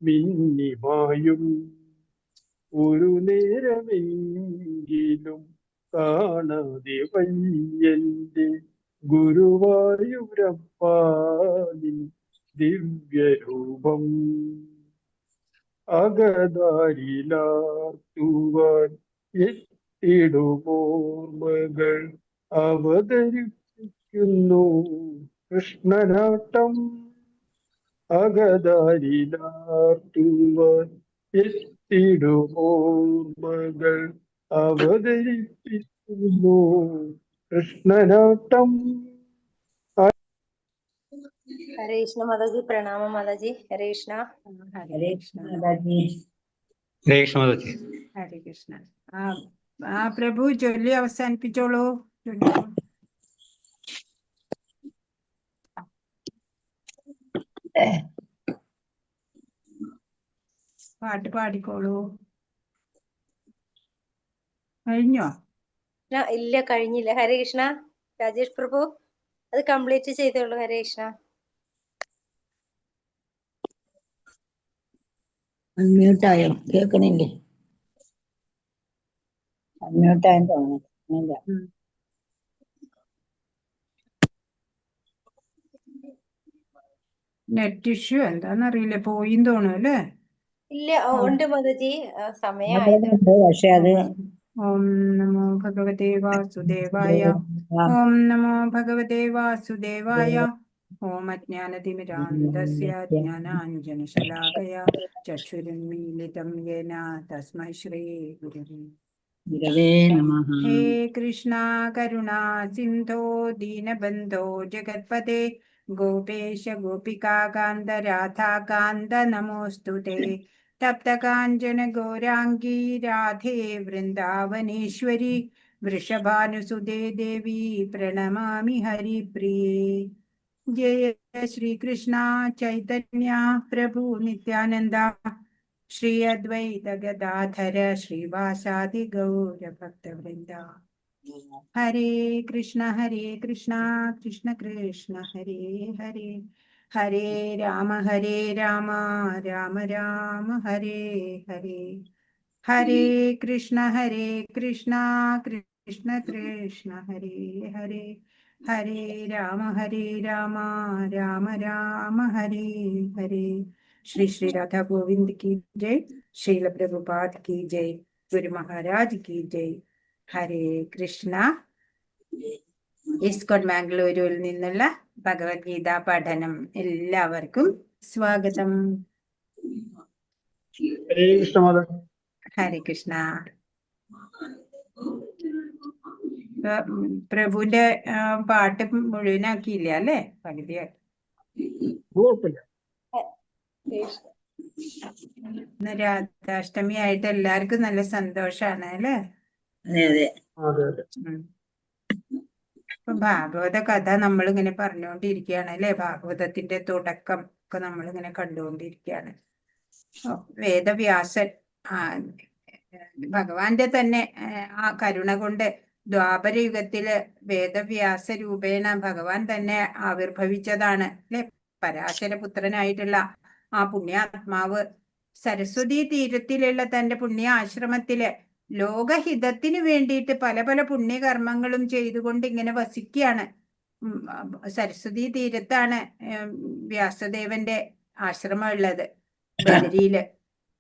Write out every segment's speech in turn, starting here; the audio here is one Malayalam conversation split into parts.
മിന്നിമായും ഒരു നേരമെങ്കിലും കാണാതെ വയ്യന്റെ ഗുരുവായൂരപ്പാനിൻ ദിവ്യരൂപം അകതാരിലാർത്തുവാൻ എത്തിടുമോർമകൾ അവതരിപ്പിക്കുന്നു കൃഷ്ണനാട്ടം അകതാരിലാർത്തുവാൻ എത്തിടുമോർമകൾ അവതരിപ്പിക്കുന്നു കൃഷ്ണനാട്ടം. ഹരേ കൃഷ്ണ മാതാജി. പ്രണാമം മാതാജി. ഹരേ കൃഷ്ണ. ഹരേ കൃഷ്ണ മാതാജി. ഹരേ കൃഷ്ണ മാതാജി. ഹരേ കൃഷ്ണ. പ്രഭു ചൊല്ലി അവസാനിപ്പിച്ചോളൂ. ചൊല്ലിക്കോളൂ. പാട്ട് പാടിക്കോളൂ. കഴിഞ്ഞോ? ഇല്ല, കഴിഞ്ഞില്ല. ഹരേ കൃഷ്ണ. രാജേഷ് പ്രഭു അത് കംപ്ലീറ്റ് ചെയ്തോളൂ. ഹരേ കൃഷ്ണ. അൺമ്യൂട്ടായോ? കേൾക്കണില്ലേ? അൺമ്യൂട്ടായെന്ന് തോന്നുന്നില്ല. നെറ്റ് ഇഷ്യൂ എന്താന്നറിയില്ല, പോയിന്ന് തോന്നുന്നു അല്ലേ? ഇല്ല, ഉണ്ട് മാതാജി. സമയമായത്. പക്ഷെ അത് ഓം നമോ ഭഗവതേ വാസുദേവായ. ഓം നമോ ഭഗവതേ വാസുദേവായ. ഓം അജ്ഞാനതിമിരാന്ധസ്യ ജ്ഞാനാഞ്ജനശലാകയ ചക്ഷുരുന്മീലിതം യേന തസ്മൈ ശ്രീ ഗുരവേ നമഃ. ഹേ കൃഷ്ണ കരുണാ സിന്ധോ ദീനബന്ധോ ജഗത്പതേ ഗോപേശ ഗോപികാകാന്ത രാധാകാന്ത നമോസ്തുതേ. തപ്തകാഞ്ചന ഗൗരാംഗീ രാധേ വൃന്ദാവനേശ്വരി വൃഷഭാനുസുതേ ദേവി പ്രണമാമി ഹരിപ്രിയേ. ജയ ശ്രീകൃഷ്ണ ചൈതന്യ പ്രഭു നിത്യാനന്ദ ശ്രീ അദ്വൈത ഗദാധര ശ്രീവാസാദി ഗൗരഭക്തവൃന്ദ. ഹരേ കൃഷ്ണ കൃഷ്ണ കൃഷ്ണ ഹരേ ഹരേ, ഹരേ രാമ രാമ രാമ ഹരേ ഹരേ. ഹരേ കൃഷ്ണ കൃഷ്ണ കൃഷ്ണ ഹരേ ഹരേ, ഹരേ രാമ രാമ രാമ ഹരേ ഹരേ. श्री श्री राधा गोविंद की जय. श्रील प्रभुपाद की जय. गुरु महाराज की जय. ഹരേ കൃഷ്ണ. ഇസ്കോൺ മാംഗ്ലൂരിൽ നിന്നുള്ള ഭഗവത്ഗീത പഠനം എല്ലാവർക്കും സ്വാഗതം. ഹരേ കൃഷ്ണ മാതാജി. ഹരേ കൃഷ്ണ. പ്രഭുവിന്റെ പാട്ട് മുഴുവനാക്കിയില്ല അല്ലേ? പകുതിയാക്കി. കുഴപ്പമില്ല. ഇന്ന് രാധാഷ്ടമി ആയിട്ട് എല്ലാവർക്കും നല്ല സന്തോഷാണ് അല്ലേ? അതെ അതെ. അതെ അതെ. ഇപ്പൊ ഭാഗവത കഥ നമ്മളിങ്ങനെ പറഞ്ഞുകൊണ്ടിരിക്കുകയാണ് അല്ലെ? ഭാഗവതത്തിന്റെ തുടക്കം ഒക്കെ നമ്മളിങ്ങനെ കണ്ടുകൊണ്ടിരിക്കുകയാണ്. വേദവ്യാസൻ ഭഗവാന്റെ തന്നെ ആ കരുണ കൊണ്ട് ദ്വാപര യുഗത്തില് വേദവ്യാസ രൂപേണ ഭഗവാൻ തന്നെ ആവിർഭവിച്ചതാണ് അല്ലെ? പരാശരപുത്രനായിട്ടുള്ള ആ പുണ്യാത്മാവ് സരസ്വതി തീരത്തിലുള്ള തന്റെ പുണ്യ ആശ്രമത്തില് ലോകഹിതത്തിന് വേണ്ടിയിട്ട് പല പല പുണ്യകർമ്മങ്ങളും ചെയ്തുകൊണ്ട് ഇങ്ങനെ വസിക്കുകയാണ്. സരസ്വതി തീരത്താണ് വ്യാസദേവന്റെ ആശ്രമം ഉള്ളത്, ബദരിയില്.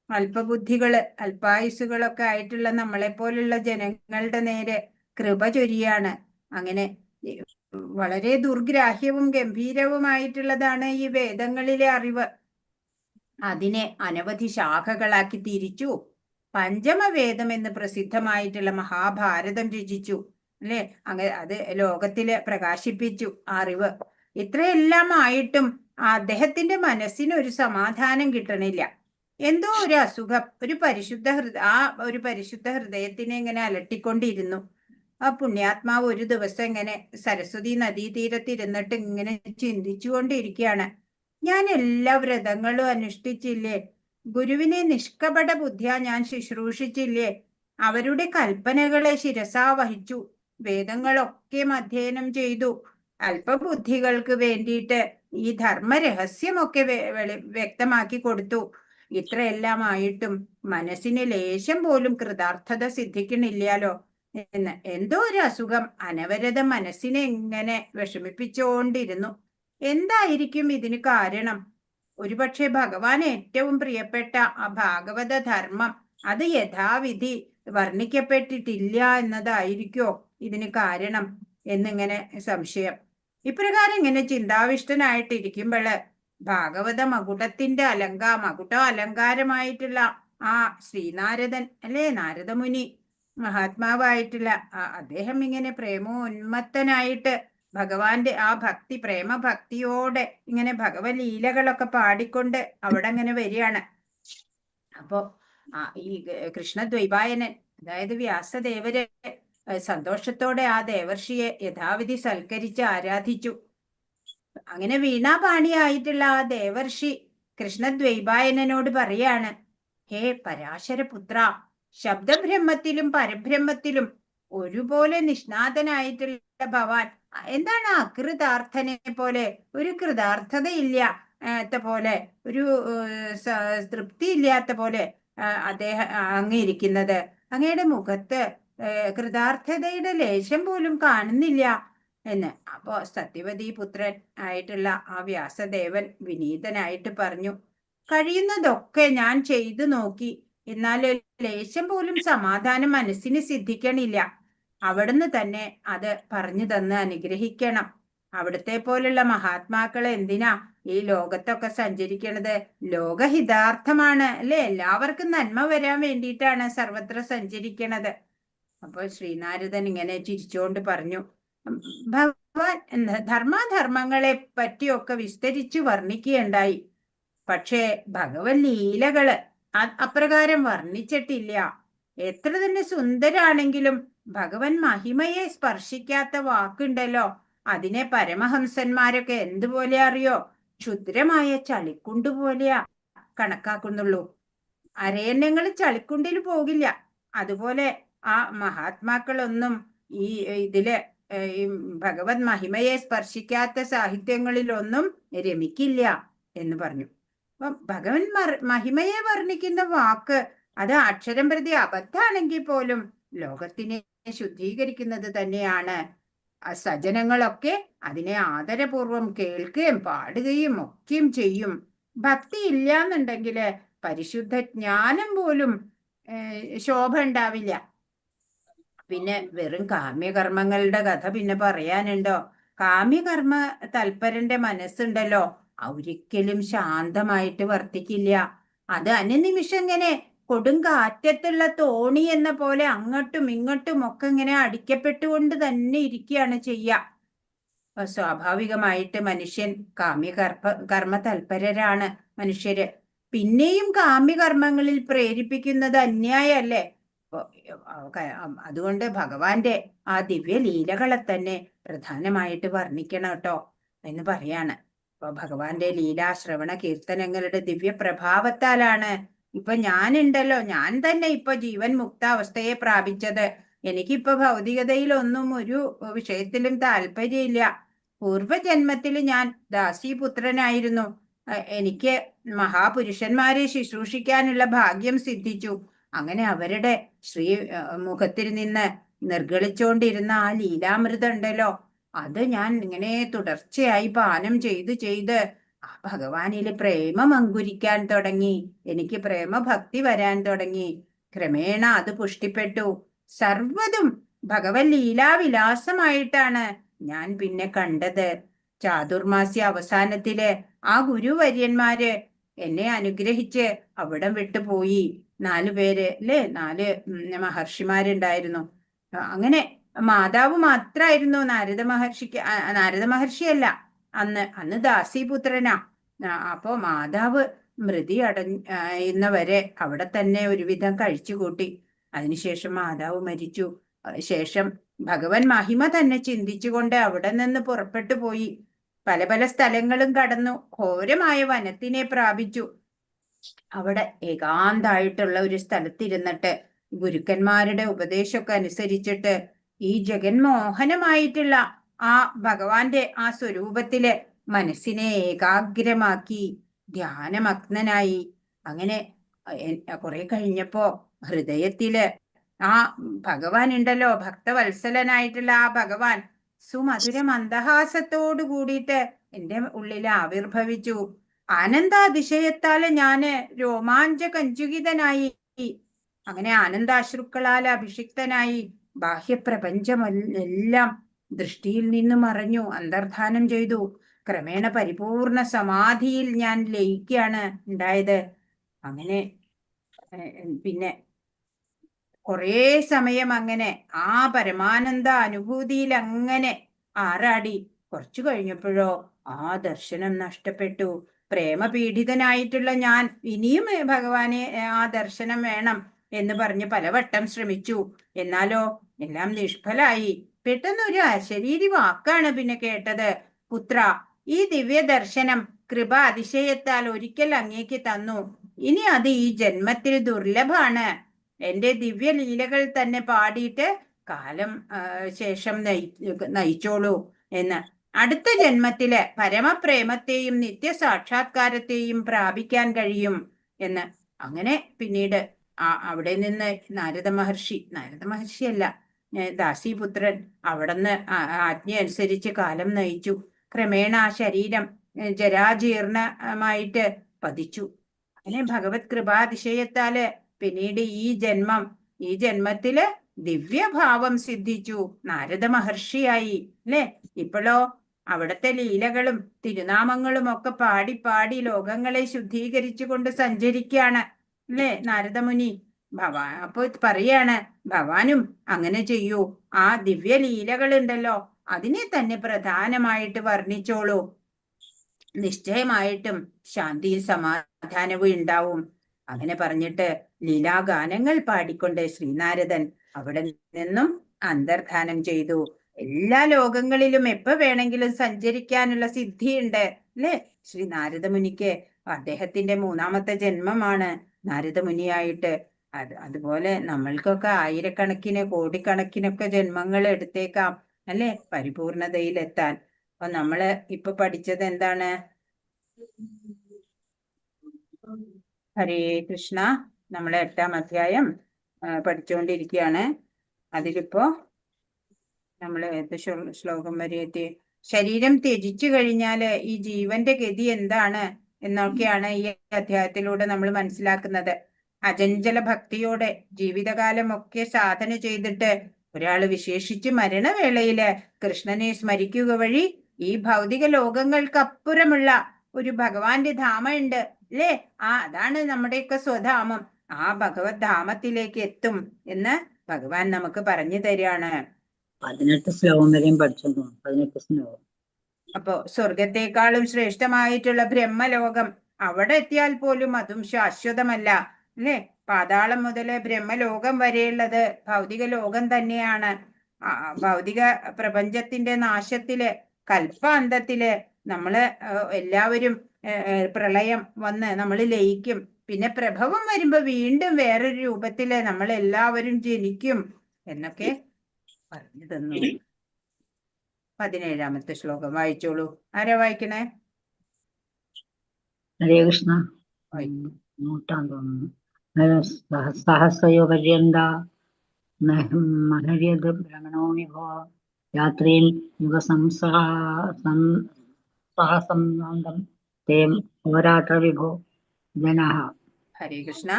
അല്പബുദ്ധികള് അല്പായുസുകളൊക്കെ ആയിട്ടുള്ള നമ്മളെപ്പോലുള്ള ജനങ്ങളുടെ നേരെ കൃപ ചൊരിയാണ്. അങ്ങനെ വളരെ ദുർഗ്രാഹ്യവും ഗംഭീരവുമായിട്ടുള്ളതാണ് ഈ വേദങ്ങളിലെ അറിവ്. അതിനെ അനവധി ശാഖകളാക്കി തിരിച്ചു പഞ്ചമവേദം എന്ന് പ്രസിദ്ധമായിട്ടുള്ള മഹാഭാരതം രചിച്ചു അല്ലെ? അങ്ങനെ അത് ലോകത്തില് പ്രകാശിപ്പിച്ചു അറിവ്. ഇത്രയെല്ലാം ആയിട്ടും അദ്ദേഹത്തിന്റെ മനസ്സിന് ഒരു സമാധാനം കിട്ടണില്ല. എന്തോ ഒരു അസുഖം ഒരു പരിശുദ്ധ ഹൃദയത്തിനെ ഇങ്ങനെ അലട്ടിക്കൊണ്ടിരുന്നു. ആ പുണ്യാത്മാവ് ഒരു ദിവസം ഇങ്ങനെ സരസ്വതി നദീതീരത്തിരുന്നിട്ട് ഇങ്ങനെ ചിന്തിച്ചുകൊണ്ടിരിക്കുകയാണ്. ഞാൻ എല്ലാ വ്രതങ്ങളും അനുഷ്ഠിച്ചില്ലേ? ഗുരുവിനെ നിഷ്കപട ബുദ്ധിയാ ഞാൻ ശുശ്രൂഷിച്ചില്ലേ? അവരുടെ കൽപ്പനകളെ ശിരസാ വഹിച്ചു. വേദങ്ങളൊക്കെ അധ്യയനം ചെയ്തു. അല്പബുദ്ധികൾക്ക് വേണ്ടിയിട്ട് ഈ ധർമ്മരഹസ്യമൊക്കെ വ്യക്തമാക്കി കൊടുത്തു. ഇത്രയെല്ലാം ആയിട്ടും മനസ്സിന് ലേശം പോലും കൃതാർത്ഥത സിദ്ധിക്കണില്ലാലോ എന്ന്. എന്തോ ഒരു അസുഖം അനവരതം മനസ്സിനെ ഇങ്ങനെ വിഷമിപ്പിച്ചുകൊണ്ടിരുന്നു. എന്തായിരിക്കും ഇതിന് കാരണം? ഒരുപക്ഷെ ഭഗവാൻ ഏറ്റവും പ്രിയപ്പെട്ട ആ ഭാഗവത ധർമ്മം അത് യഥാവിധി വർണ്ണിക്കപ്പെട്ടിട്ടില്ല എന്നതായിരിക്കോ ഇതിന് കാരണം എന്നിങ്ങനെ സംശയം. ഇപ്രകാരം ഇങ്ങനെ ചിന്താവിഷ്ടനായിട്ടിരിക്കുമ്പോള് ഭാഗവത മകുടത്തിന്റെ മകുടം അലങ്കാരമായിട്ടുള്ള ആ ശ്രീനാരദൻ അല്ലേ, നാരദമുനി മഹാത്മാവായിട്ടുള്ള അദ്ദേഹം ഇങ്ങനെ പ്രേമോന്മത്തനായിട്ട് ഭഗവാന്റെ ആ പ്രേമഭക്തിയോടെ ഇങ്ങനെ ഭഗവത് ലീലകളൊക്കെ പാടിക്കൊണ്ട് അവിടെ അങ്ങനെ വരികയാണ്. അപ്പോ ഈ കൃഷ്ണദ്വൈപായനൻ അതായത് വ്യാസദേവര് സന്തോഷത്തോടെ ആ ദേവർഷിയെ യഥാവിധി സൽക്കരിച്ച് ആരാധിച്ചു. അങ്ങനെ വീണാപാണിയായിട്ടുള്ള ആ ദേവർഷി കൃഷ്ണദ്വൈപായനോട് പറയാണ്, ഹേ പരാശരപുത്ര, ശബ്ദബ്രഹ്മത്തിലും പരബ്രഹ്മത്തിലും ഒരുപോലെ നിഷ്ണാതനായിട്ടുള്ള ഭവാൻ എന്താണ് അകൃതാർത്ഥനെ പോലെ, ഒരു കൃതാർത്ഥതയില്ല പോലെ, ഒരു തൃപ്തി ഇല്ലാത്ത പോലെ അദ്ദേഹം അങ്ങ് അങ്ങയുടെ മുഖത്ത് കൃതാർത്ഥതയുടെ ലേശം പോലും കാണുന്നില്ല എന്ന്. അപ്പോ സത്യവതി പുത്രൻ ആയിട്ടുള്ള ആ വ്യാസദേവൻ വിനീതനായിട്ട് പറഞ്ഞു, കഴിയുന്നതൊക്കെ ഞാൻ ചെയ്തു നോക്കി, എന്നാൽ ലേശം പോലും സമാധാനം മനസ്സിന് സിദ്ധിക്കണില്ല. അവിടുന്ന് തന്നെ അത് പറഞ്ഞു തന്ന് അനുഗ്രഹിക്കണം. അവിടുത്തെ പോലുള്ള മഹാത്മാക്കൾ എന്തിനാ ഈ ലോകത്തൊക്കെ സഞ്ചരിക്കണത്? ലോകഹിതാർത്ഥമാണ് അല്ലെ, എല്ലാവർക്കും നന്മ വരാൻ വേണ്ടിയിട്ടാണ് സർവത്ര സഞ്ചരിക്കണത്. അപ്പോൾ ശ്രീനാരദൻ ഇങ്ങനെ ചിരിച്ചുകൊണ്ട് പറഞ്ഞു, ഭഗവാൻ ധർമാധർമ്മങ്ങളെ പറ്റിയൊക്കെ വിസ്തരിച്ചു വർണ്ണിക്കുകയുണ്ടായി. പക്ഷേ ഭഗവത് ലീലകള് അപ്രകാരം വർണ്ണിച്ചിട്ടില്ല. എത്ര തന്നെ സുന്ദരാണെങ്കിലും ഭഗവൻ മഹിമയെ സ്പർശിക്കാത്ത വാക്കുണ്ടല്ലോ, അതിനെ പരമഹംസന്മാരൊക്കെ എന്തുപോലെ അറിയോ? ക്ഷുദ്രമായ ചളിക്കുണ്ട് പോലെയാ കണക്കാക്കുന്നുള്ളൂ. അരയന്നങ്ങൾ ചളിക്കുണ്ടിൽ പോകില്ല. അതുപോലെ ആ മഹാത്മാക്കളൊന്നും ഇതില് ഭഗവത് മഹിമയെ സ്പർശിക്കാത്ത സാഹിത്യങ്ങളിലൊന്നും രമിക്കില്ല എന്ന് പറഞ്ഞു. അപ്പം ഭഗവൻ മഹിമയെ വർണ്ണിക്കുന്ന വാക്ക് അത് അക്ഷരം പ്രതി അബദ്ധാണെങ്കിൽ പോലും ലോകത്തിനെ ശുദ്ധീകരിക്കുന്നത് തന്നെയാണ്. സജ്ജനങ്ങളൊക്കെ അതിനെ ആദരപൂർവം കേൾക്കുകയും പാടുകയും ഒക്കെയും ചെയ്യും. ഭക്തി ഇല്ല എന്നുണ്ടെങ്കില് പരിശുദ്ധ ജ്ഞാനം പോലും ശോഭ ഉണ്ടാവില്ല. പിന്നെ വെറും കാമ്യകർമ്മങ്ങളുടെ കഥ പിന്നെ പറയാനുണ്ടോ? കാമ്യകർമ്മ തൽപരന്റെ മനസ്സുണ്ടല്ലോ, ഒരിക്കലും ശാന്തമായിട്ട് വർത്തിക്കില്ല. അത് അനുനിമിഷം ഇങ്ങനെ കൊടുങ്കാറ്റത്തുള്ള തോണി എന്ന പോലെ അങ്ങോട്ടും ഇങ്ങോട്ടും ഒക്കെ ഇങ്ങനെ അടിക്കപ്പെട്ടുകൊണ്ട് തന്നെ ഇരിക്കുകയാണ് ചെയ്യുക. സ്വാഭാവികമായിട്ട് മനുഷ്യൻ കർമ്മ തൽപരരാണ് മനുഷ്യര്. പിന്നെയും കാമ്യകർമ്മങ്ങളിൽ പ്രേരിപ്പിക്കുന്നത് അന്യായല്ലേ? അതുകൊണ്ട് ഭഗവാന്റെ ആ ദിവ്യ ലീലകളെ തന്നെ പ്രധാനമായിട്ട് വർണ്ണിക്കണം കേട്ടോ എന്ന് പറയാണ്. അപ്പൊ ഭഗവാന്റെ ലീലാശ്രവണ കീർത്തനങ്ങളുടെ ദിവ്യ പ്രഭാവത്താലാണ് ഇപ്പൊ ഞാനുണ്ടല്ലോ, ഞാൻ തന്നെ ഇപ്പൊ ജീവൻ മുക്താവസ്ഥയെ പ്രാപിച്ചത്. എനിക്കിപ്പോ ഭൗതികതയിലൊന്നും ഒരു വിഷയത്തിലും താല്പര്യമില്ല. പൂർവജന്മത്തിൽ ഞാൻ ദാസീപുത്രനായിരുന്നു. എനിക്ക് മഹാപുരുഷന്മാരെ ശുശ്രൂഷിക്കാനുള്ള ഭാഗ്യം സിദ്ധിച്ചു. അങ്ങനെ അവരുടെ മുഖത്തിൽ നിന്ന് നിർഗളിച്ചുകൊണ്ടിരുന്ന ആ ലീലാമൃതം ഉണ്ടല്ലോ, അത് ഞാൻ ഇങ്ങനെ തുടർച്ചയായി പാനം ചെയ്ത് ആ ഭഗവാനില് പ്രേമം അങ്കുരിക്കാൻ തുടങ്ങി. എനിക്ക് പ്രേമഭക്തി വരാൻ തുടങ്ങി. ക്രമേണ അത് പുഷ്ടിപ്പെട്ടു. സർവ്വതും ഭഗവത് ലീലാവിലാസമായിട്ടാണ് ഞാൻ പിന്നെ കണ്ടത്. ചാതുർമാസ്യ അവസാനത്തില് ആ ഗുരുവര്യന്മാര് എന്നെ അനുഗ്രഹിച്ച് അവിടം വിട്ടുപോയി. 4 പേര് അല്ലേ, 4 മഹർഷിമാരുണ്ടായിരുന്നു. അങ്ങനെ മാതാവ് മാത്രായിരുന്നു നാരദ മഹർഷിയല്ല അന്ന് ദാസീപുത്രനാ. അപ്പോ മാതാവ് മൃതി അടയുന്നവരെ അവിടെ തന്നെ ഒരുവിധം കഴിച്ചുകൂട്ടി. അതിനുശേഷം മാതാവ് മരിച്ചു. ശേഷം ഭഗവൻ മഹിമ തന്നെ ചിന്തിച്ചുകൊണ്ട് അവിടെ നിന്ന് പുറപ്പെട്ടു പോയി. പല പല സ്ഥലങ്ങളും കടന്നു ഘോരമായ വനത്തിനെ പ്രാപിച്ചു. അവിടെ ഏകാന്തായിട്ടുള്ള ഒരു സ്ഥലത്തിരുന്നിട്ട് ഗുരുക്കന്മാരുടെ ഉപദേശമൊക്കെ അനുസരിച്ചിട്ട് ഈ ജഗന്മോഹനമായിട്ടുള്ള ആ ഭഗവാന്റെ ആ സ്വരൂപത്തില് മനസ്സിനെ ഏകാഗ്രമാക്കി ധ്യാനമഗ്നനായി. അങ്ങനെ കുറെ കഴിഞ്ഞപ്പോ ഹൃദയത്തില് ആ ഭഗവാൻ ഉണ്ടല്ലോ, ഭക്തവത്സലനായിട്ടുള്ള ആ ഭഗവാൻ സുമധുര മന്ദഹാസത്തോടു കൂടിയിട്ട് എന്റെ ഉള്ളിൽ ആവിർഭവിച്ചു. ആനന്ദാതിശയത്താല് ഞാന് രോമാഞ്ചകഞ്ചുകിതനായി. അങ്ങനെ ആനന്ദാശ്രുക്കളാൽ അഭിഷിക്തനായി ബാഹ്യപ്രപഞ്ചമെല്ലാം ദൃഷ്ടിയിൽ നിന്ന് മറഞ്ഞു, അന്തർധാനം ചെയ്തു. ക്രമേണ പരിപൂർണ സമാധിയിൽ ഞാൻ ലയിക്കുകയാണ് ഉണ്ടായത്. അങ്ങനെ പിന്നെ കുറേ സമയം അങ്ങനെ ആ പരമാനന്ദ അനുഭൂതിയിൽ അങ്ങനെ ആറാടി. കുറച്ചു കഴിഞ്ഞപ്പോഴോ ആ ദർശനം നഷ്ടപ്പെട്ടു. പ്രേമപീഡിതനായിട്ടുള്ള ഞാൻ ഇനിയും ഭഗവാനെ ആ ദർശനം വേണം എന്ന് പറഞ്ഞ് പലവട്ടം ശ്രമിച്ചു. എന്നാലോ എല്ലാം നിഷ്ഫലായി. പെട്ടെന്നൊരു അശരീരി വാക്കാണ് പിന്നെ കേട്ടത്. പുത്ര, ഈ ദിവ്യ ദർശനം കൃപ അതിശയത്താൽ ഒരിക്കൽ അങ്ങേക്ക് തന്നു. ഇനി അത് ഈ ജന്മത്തിൽ ദുർലഭാണ്. എന്റെ ദിവ്യ ലീലകൾ തന്നെ പാടിയിട്ട് കാലം ശേഷം നയിച്ചോളൂ എന്ന്. അടുത്ത ജന്മത്തില് പരമപ്രേമത്തെയും നിത്യസാക്ഷാത്കാരത്തെയും പ്രാപിക്കാൻ കഴിയും എന്ന്. അങ്ങനെ പിന്നീട് അവിടെ നിന്ന് നാരദ മഹർഷിയല്ല, ദാസീപുത്രൻ അവിടുന്ന് ആജ്ഞ അനുസരിച്ച് കാലം നയിച്ചു. ക്രമേണ ആ ശരീരം ജരാജീർണമായിട്ട് പതിച്ചു. അങ്ങനെ ഭഗവത് കൃപാതിശയത്താല് പിന്നീട് ഈ ജന്മത്തില് ദിവ്യഭാവം സിദ്ധിച്ചു, നാരദ മഹർഷിയായി. അല്ലെ? ഇപ്പോഴോ അവിടുത്തെ ലീലകളും തിരുനാമങ്ങളും ഒക്കെ പാടി പാടി ലോകങ്ങളെ ശുദ്ധീകരിച്ചു കൊണ്ട് സഞ്ചരിക്കുകയാണ്. അല്ലെ നാരദമുനി? അപ്പൊ പറയാണ്, ഭഗവാനും അങ്ങനെ ചെയ്യൂ. ആ ദിവ്യ ലീലകൾ ഉണ്ടല്ലോ, അതിനെ തന്നെ പ്രധാനമായിട്ട് വർണ്ണിച്ചോളൂ. നിശ്ചയമായിട്ടും ശാന്തിയും സമാധാനവും ഉണ്ടാവും. അങ്ങനെ പറഞ്ഞിട്ട് ലീലാഗാനങ്ങൾ പാടിക്കൊണ്ട് ശ്രീനാരദൻ അവിടെ നിന്നും അന്തർധാനം ചെയ്തു. എല്ലാ ലോകങ്ങളിലും എപ്പോ വേണമെങ്കിലും സഞ്ചരിക്കാനുള്ള സിദ്ധിയുണ്ട്. അല്ലെ? ശ്രീ നാരദമുനിക്ക് അദ്ദേഹത്തിന്റെ 3ാമത്തെ ജന്മമാണ് നാരദമുനിയായിട്ട്. അതുപോലെ നമ്മൾക്കൊക്കെ ആയിരക്കണക്കിന് കോടിക്കണക്കിനൊക്കെ ജന്മങ്ങൾ എടുത്തേക്കാം, അല്ലെ, പരിപൂർണതയിലെത്താൻ. അപ്പൊ നമ്മള് ഇപ്പൊ പഠിച്ചത് എന്താണ്? ഹരേ കൃഷ്ണ. നമ്മള് 8ാം അധ്യായം പഠിച്ചുകൊണ്ടിരിക്കുകയാണ്. അതിലിപ്പോ നമ്മള് ഏത് ശ്ലോകം വരെ എത്തി? ശരീരം ത്യജിച്ചു കഴിഞ്ഞാല് ഈ ജീവന്റെ ഗതി എന്താണ് എന്നൊക്കെയാണ് ഈ അധ്യായത്തിലൂടെ നമ്മൾ മനസ്സിലാക്കുന്നത്. അചഞ്ചല ഭക്തിയോടെ ജീവിതകാലമൊക്കെ സാധന ചെയ്തിട്ട് ഒരാള് വിശേഷിച്ച് മരണവേളയില് കൃഷ്ണനെ സ്മരിക്കുക വഴി ഈ ഭൗതിക ലോകങ്ങൾക്കപ്പുറമുള്ള ഒരു ഭഗവാന്റെ ധാമമുണ്ട്, അല്ലേ? അതാണ് നമ്മുടെയൊക്കെ സ്വധാമം. ആ ഭഗവത് ധാമത്തിലേക്ക് എത്തും എന്ന് ഭഗവാൻ നമുക്ക് പറഞ്ഞു തരികയാണ്. 18 ശ്ലോകം വരെയും പഠിച്ചു. 18 ശ്ലോകം. അപ്പോ സ്വർഗത്തെക്കാളും ശ്രേഷ്ഠമായിട്ടുള്ള ബ്രഹ്മലോകം, അവിടെ എത്തിയാൽ പോലും അതും ശാശ്വതമല്ല, അല്ലെ? പാതാളം മുതല് ബ്രഹ്മലോകം വരെയുള്ളത് ഭൗതിക ലോകം തന്നെയാണ്. ഭൗതിക പ്രപഞ്ചത്തിന്റെ നാശത്തില് കൽപ്പാന്തത്തില് നമ്മള് എല്ലാവരും പ്രളയം വന്ന് നമ്മൾ ലയിക്കും. പിന്നെ പ്രഭവം വരുമ്പോ വീണ്ടും വേറൊരു രൂപത്തില് നമ്മൾ എല്ലാവരും ജനിക്കും എന്നൊക്കെ പറഞ്ഞു തന്നു. 17ാമത്തെ ശ്ലോകം വായിച്ചോളൂ. ആരാ വായിക്കണേ? ഹരേ കൃഷ്ണ. നൂറ്റാൻ തോന്നുന്നു. സഹസ്രയോ പര്യന്ത മഹര്യദ് ഭ്രമണോമിഭോ യാത്രീൻ യുഗസംസഹസം തേം ഹോരാത്ര വിഭോ ജനഃ. ഹരേ കൃഷ്ണ.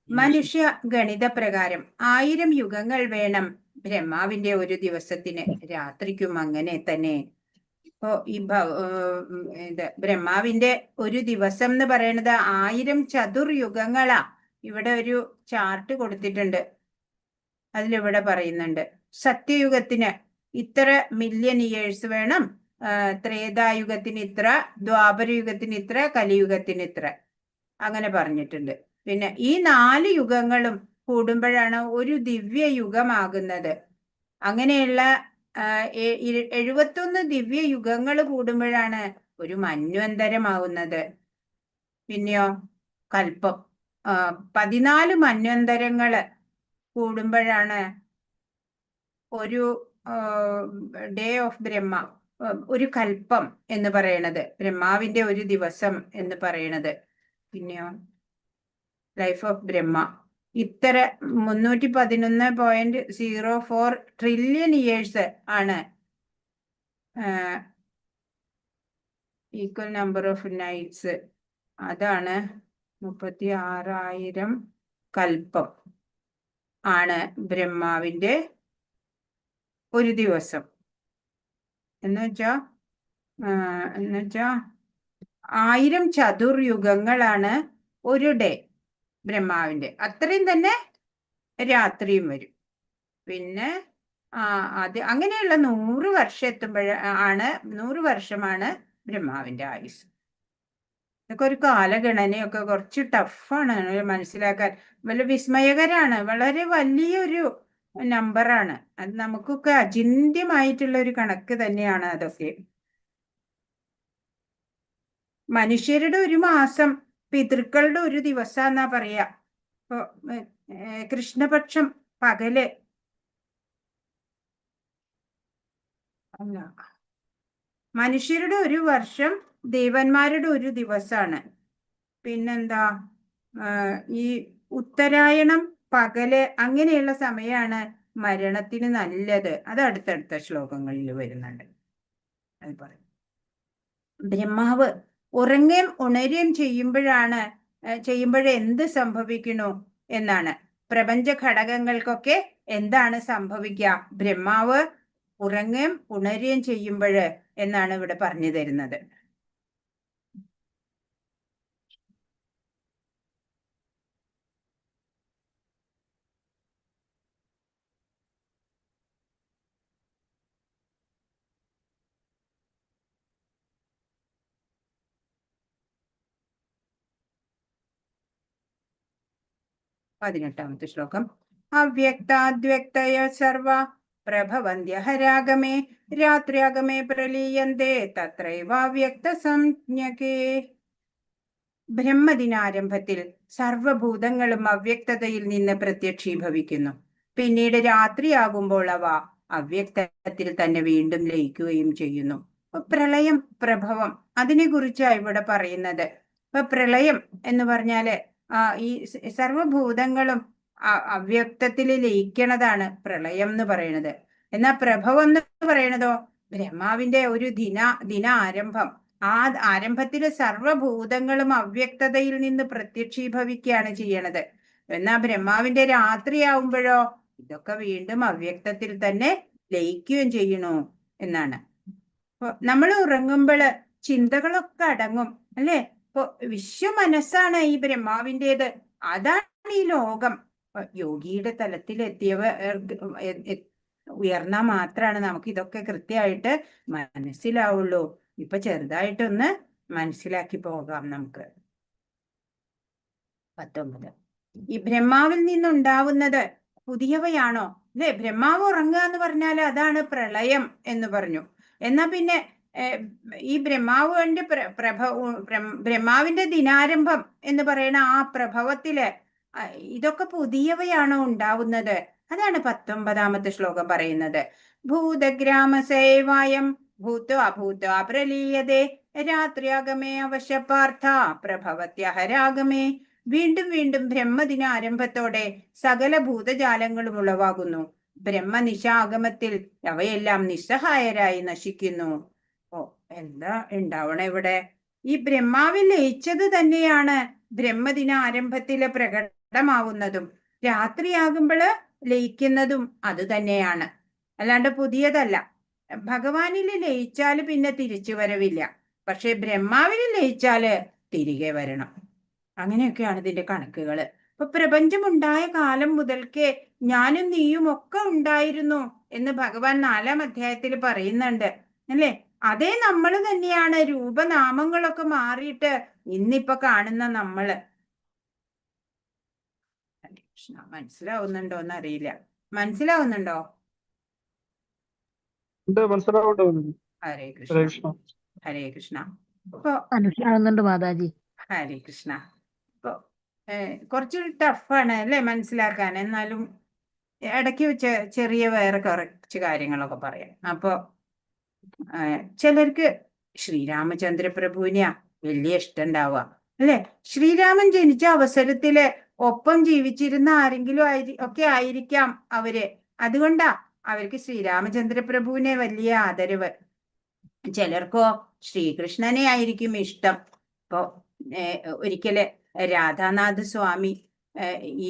മനുഷ്യ ഗണിത പ്രകാരം 1000 യുഗങ്ങൾ വേണം ബ്രഹ്മാവിന്റെ ഒരു ദിവസത്തിന്. രാത്രിക്കും അങ്ങനെ തന്നെ. ഇപ്പോ ഈ ബ്രഹ്മാവിന്റെ ഒരു ദിവസം എന്ന് പറയുന്നത് 1000 ചതുർയുഗങ്ങളാ. ഇവിടെ ഒരു ചാർട്ട് കൊടുത്തിട്ടുണ്ട്, അതിലിവിടെ പറയുന്നുണ്ട് സത്യയുഗത്തിന് ഇത്ര മില്യൺ ഇയേഴ്സ് വേണം, ത്രേതായുഗത്തിന് ഇത്ര, ദ്വാപരയുഗത്തിന് ഇത്ര, കലിയുഗത്തിന് ഇത്ര, അങ്ങനെ പറഞ്ഞിട്ടുണ്ട്. പിന്നെ ഈ 4 യുഗങ്ങളും കൂടുമ്പോഴാണ് ഒരു ദിവ്യ യുഗമാകുന്നത്. അങ്ങനെയുള്ള 71 ദിവ്യ യുഗങ്ങൾ കൂടുമ്പോഴാണ് ഒരു മന്വന്തരമാവുന്നത്. പിന്നെയോ കൽപ്പം 14 മന്വന്തരങ്ങള് കൂടുമ്പോഴാണ് ഒരു ഡേ ഓഫ് ബ്രഹ്മ, ഒരു കൽപ്പം എന്ന് പറയണത്, ബ്രഹ്മാവിന്റെ ഒരു ദിവസം എന്ന് പറയണത്. പിന്നെയോ ലൈഫ് ഓഫ് ബ്രഹ്മ ഇത്ര 311.04 ട്രില്യൺ ഇയേഴ്സ് ആണ് ഈക്വൽ നമ്പർ ഓഫ് നൈറ്റ്സ്. അതാണ് 36,000 കൽപ്പം ആണ് ബ്രഹ്മാവിന്റെ ഒരു ദിവസം. എന്നുവെച്ചാ 1000 ചതുർയുഗങ്ങളാണ് ഒരു ഡേ ബ്രഹ്മാവിന്റെ. അത്രയും തന്നെ രാത്രിയും വരും. പിന്നെ അത് അങ്ങനെയുള്ള 100 വർഷം എത്തുമ്പോഴാണ് 100 വർഷമാണ് ബ്രഹ്മാവിന്റെ ആയുസ്. ഇതൊക്കെ ഒരു കാലഗണനയൊക്കെ കുറച്ച് ടഫാണ് മനസ്സിലാക്കാൻ. വളരെ വിസ്മയകരാണ്. വളരെ വലിയൊരു നമ്പറാണ്. അത് നമുക്കൊക്കെ അചിന്ത്യമായിട്ടുള്ള ഒരു കണക്ക് തന്നെയാണ് അതൊക്കെ. മനുഷ്യരുടെ ഒരു മാസം പിതൃക്കളുടെ ഒരു ദിവസം എന്നാ പറയാ. ഇപ്പൊ കൃഷ്ണപക്ഷം പകല് അല്ല, മനുഷ്യരുടെ ഒരു വർഷം ദേവന്മാരുടെ ഒരു ദിവസാണ്. പിന്നെന്താ, ഈ ഉത്തരായണം പകല് അങ്ങനെയുള്ള സമയമാണ് മരണത്തിന് നല്ലത്. അത് അടുത്തടുത്ത ശ്ലോകങ്ങളിൽ വരുന്നുണ്ട്. അത് പറയും ബ്രഹ്മാവ് ഉറങ്ങുകയും ഉണരുകയും ചെയ്യുമ്പോഴേ എന്ത് സംഭവിക്കണു എന്നാണ്. പ്രപഞ്ച ഘടകങ്ങൾക്കൊക്കെ എന്താണ് സംഭവിക്കുക? ബ്രഹ്മാവ് ഉറങ്ങുകയും ഉണരുകയും ചെയ്യുമ്പോൾ എന്നാണ് ഇവിടെ പറഞ്ഞു തരുന്നത്. പതിനെട്ടാമത്തെ ശ്ലോകം. അവ്യക്താദ്വ്യക്തയ സർവ പ്രഭവന്ത്യഹരാഗമേ രാത്ര്യാഗമേ പ്രലീയന്തേ തത്രൈവാവ്യക്ത സംജ്ഞകേ. ബ്രഹ്മദിനാരംഭത്തിൽ സർവഭൂതങ്ങളും അവ്യക്തതയിൽ നിന്ന് പ്രത്യക്ഷീഭവിക്കുന്നു. പിന്നീട് രാത്രിയാകുമ്പോൾ അവ അവ്യക്തത്തിൽ തന്നെ വീണ്ടും ലയിക്കുകയും ചെയ്യുന്നു. പ്രളയം, പ്രഭവം, അതിനെ കുറിച്ചാണ് ഇവിടെ പറയുന്നത്. ഇപ്പൊ പ്രളയം എന്ന് പറഞ്ഞാല് ഈ സർവഭൂതങ്ങളും അവ്യക്തത്തിൽ ലയിക്കണതാണ് പ്രളയം എന്ന് പറയുന്നത്. എന്നാൽ പ്രഭവം എന്ന് പറയണതോ ബ്രഹ്മാവിന്റെ ഒരു ദിനാരംഭം. ആ ആരംഭത്തില് സർവഭൂതങ്ങളും അവ്യക്തതയിൽ നിന്ന് പ്രത്യക്ഷീഭവിക്കുകയാണ് ചെയ്യണത്. എന്നാൽ ബ്രഹ്മാവിന്റെ രാത്രിയാവുമ്പോഴോ ഇതൊക്കെ വീണ്ടും അവ്യക്തത്തിൽ തന്നെ ലയിക്കുകയും ചെയ്യണു എന്നാണ്. നമ്മൾ ഉറങ്ങുമ്പോൾ ചിന്തകളൊക്കെ അടങ്ങും അല്ലെ. ഇപ്പൊ വിശ്വമനസ്സാണ് ഈ ബ്രഹ്മാവിൻ്റെത്. അതാണ് ഈ ലോകം. യോഗിയുടെ തലത്തിലെത്തിയവ ഉയർന്നാൽ മാത്രമാണ് നമുക്ക് ഇതൊക്കെ കൃത്യമായിട്ട് മനസ്സിലാവുള്ളൂ. ഇപ്പൊ ചെറുതായിട്ടൊന്ന് മനസ്സിലാക്കി പോകാം നമുക്ക്. 19. ഈ ബ്രഹ്മാവിൽ നിന്നുണ്ടാവുന്നത് പുതിയവയാണോ അല്ലെ? ബ്രഹ്മാവ് ഉറങ്ങുക എന്ന് പറഞ്ഞാൽ അതാണ് പ്രളയം എന്ന് പറഞ്ഞു. എന്നാ പിന്നെ ഈ ബ്രഹ്മാവിന്റെ ദിനാരംഭം എന്ന് പറയുന്ന ആ പ്രഭവത്തില് ഇതൊക്കെ പുതിയവയാണോ ഉണ്ടാവുന്നത്? അതാണ് 19ാമത്തെ ശ്ലോകം പറയുന്നത്. ഭൂതഗ്രാമസേവായം ഭൂത്വാ പ്രലീയതേ രാത്ര്യാഗമേ അവശപാർത്ഥ പ്രഭവത്യഹരാഗമേ. വീണ്ടും വീണ്ടും ബ്രഹ്മദിനാരംഭത്തോടെ സകല ഭൂതജാലങ്ങളും ഉളവാകുന്നു. ബ്രഹ്മനിശാഗമത്തിൽ അവയെല്ലാം നിസ്സഹായരായി നശിക്കുന്നു. എന്താ ഉണ്ടാവണ ഇവിടെ? ഈ ബ്രഹ്മാവിൽ ലയിച്ചത് തന്നെയാണ് ബ്രഹ്മദിനാരംഭത്തില് പ്രകടമാവുന്നതും രാത്രിയാകുമ്പോൾ ലയിക്കുന്നതും അത് തന്നെയാണ്, അല്ലാണ്ട് പുതിയതല്ല. ഭഗവാനിൽ ലയിച്ചാല് പിന്നെ തിരിച്ചു വരവില്ല. പക്ഷെ ബ്രഹ്മാവിൽ ലയിച്ചാല് തിരികെ വരണം. അങ്ങനെയൊക്കെയാണ് ഇതിന്റെ കണക്കുകള്. ഇപ്പൊ പ്രപഞ്ചമുണ്ടായ കാലം മുതൽക്കേ ഞാനും നീയും ഒക്കെ ഉണ്ടായിരുന്നു എന്ന് ഭഗവാൻ 4ാം അധ്യായത്തിൽ പറയുന്നുണ്ട് അല്ലേ. അതേ നമ്മൾ തന്നെയാണ്. രൂപനാമങ്ങളൊക്കെ മാറിയിട്ട് ഇന്നിപ്പൊ കാണുന്ന നമ്മള്. മനസ്സിലാവുന്നുണ്ടോന്ന് അറിയില്ല. മനസ്സിലാവുന്നുണ്ടോ? ഹരേ കൃഷ്ണ. ഹരേ കൃഷ്ണ. ഇപ്പൊ മനസ്സിലാവുന്നുണ്ട് മാതാജി. ഹരേ കൃഷ്ണ. ഇപ്പൊ കുറച്ച് ടഫാണ് അല്ലെ മനസ്സിലാക്കാൻ. എന്നാലും ഇടയ്ക്ക് ചെറിയ വേറെ കുറച്ച് കാര്യങ്ങളൊക്കെ പറയാം. അപ്പൊ ചിലർക്ക് ശ്രീരാമചന്ദ്ര പ്രഭുവിനെയാ വലിയ ഇഷ്ടം ഉണ്ടാവുക, അല്ലെ? ശ്രീരാമൻ ജനിച്ച അവസരത്തില് ഒപ്പം ജീവിച്ചിരുന്ന ആരെങ്കിലും ഒക്കെ ആയിരിക്കാം അവര്. അതുകൊണ്ടാ അവർക്ക് ശ്രീരാമചന്ദ്ര പ്രഭുവിനെ വലിയ ആദരവ്. ചിലർക്കോ ശ്രീകൃഷ്ണനെ ആയിരിക്കും ഇഷ്ടം. ഇപ്പൊ ഒരിക്കല് രാധാനാഥ സ്വാമി ഈ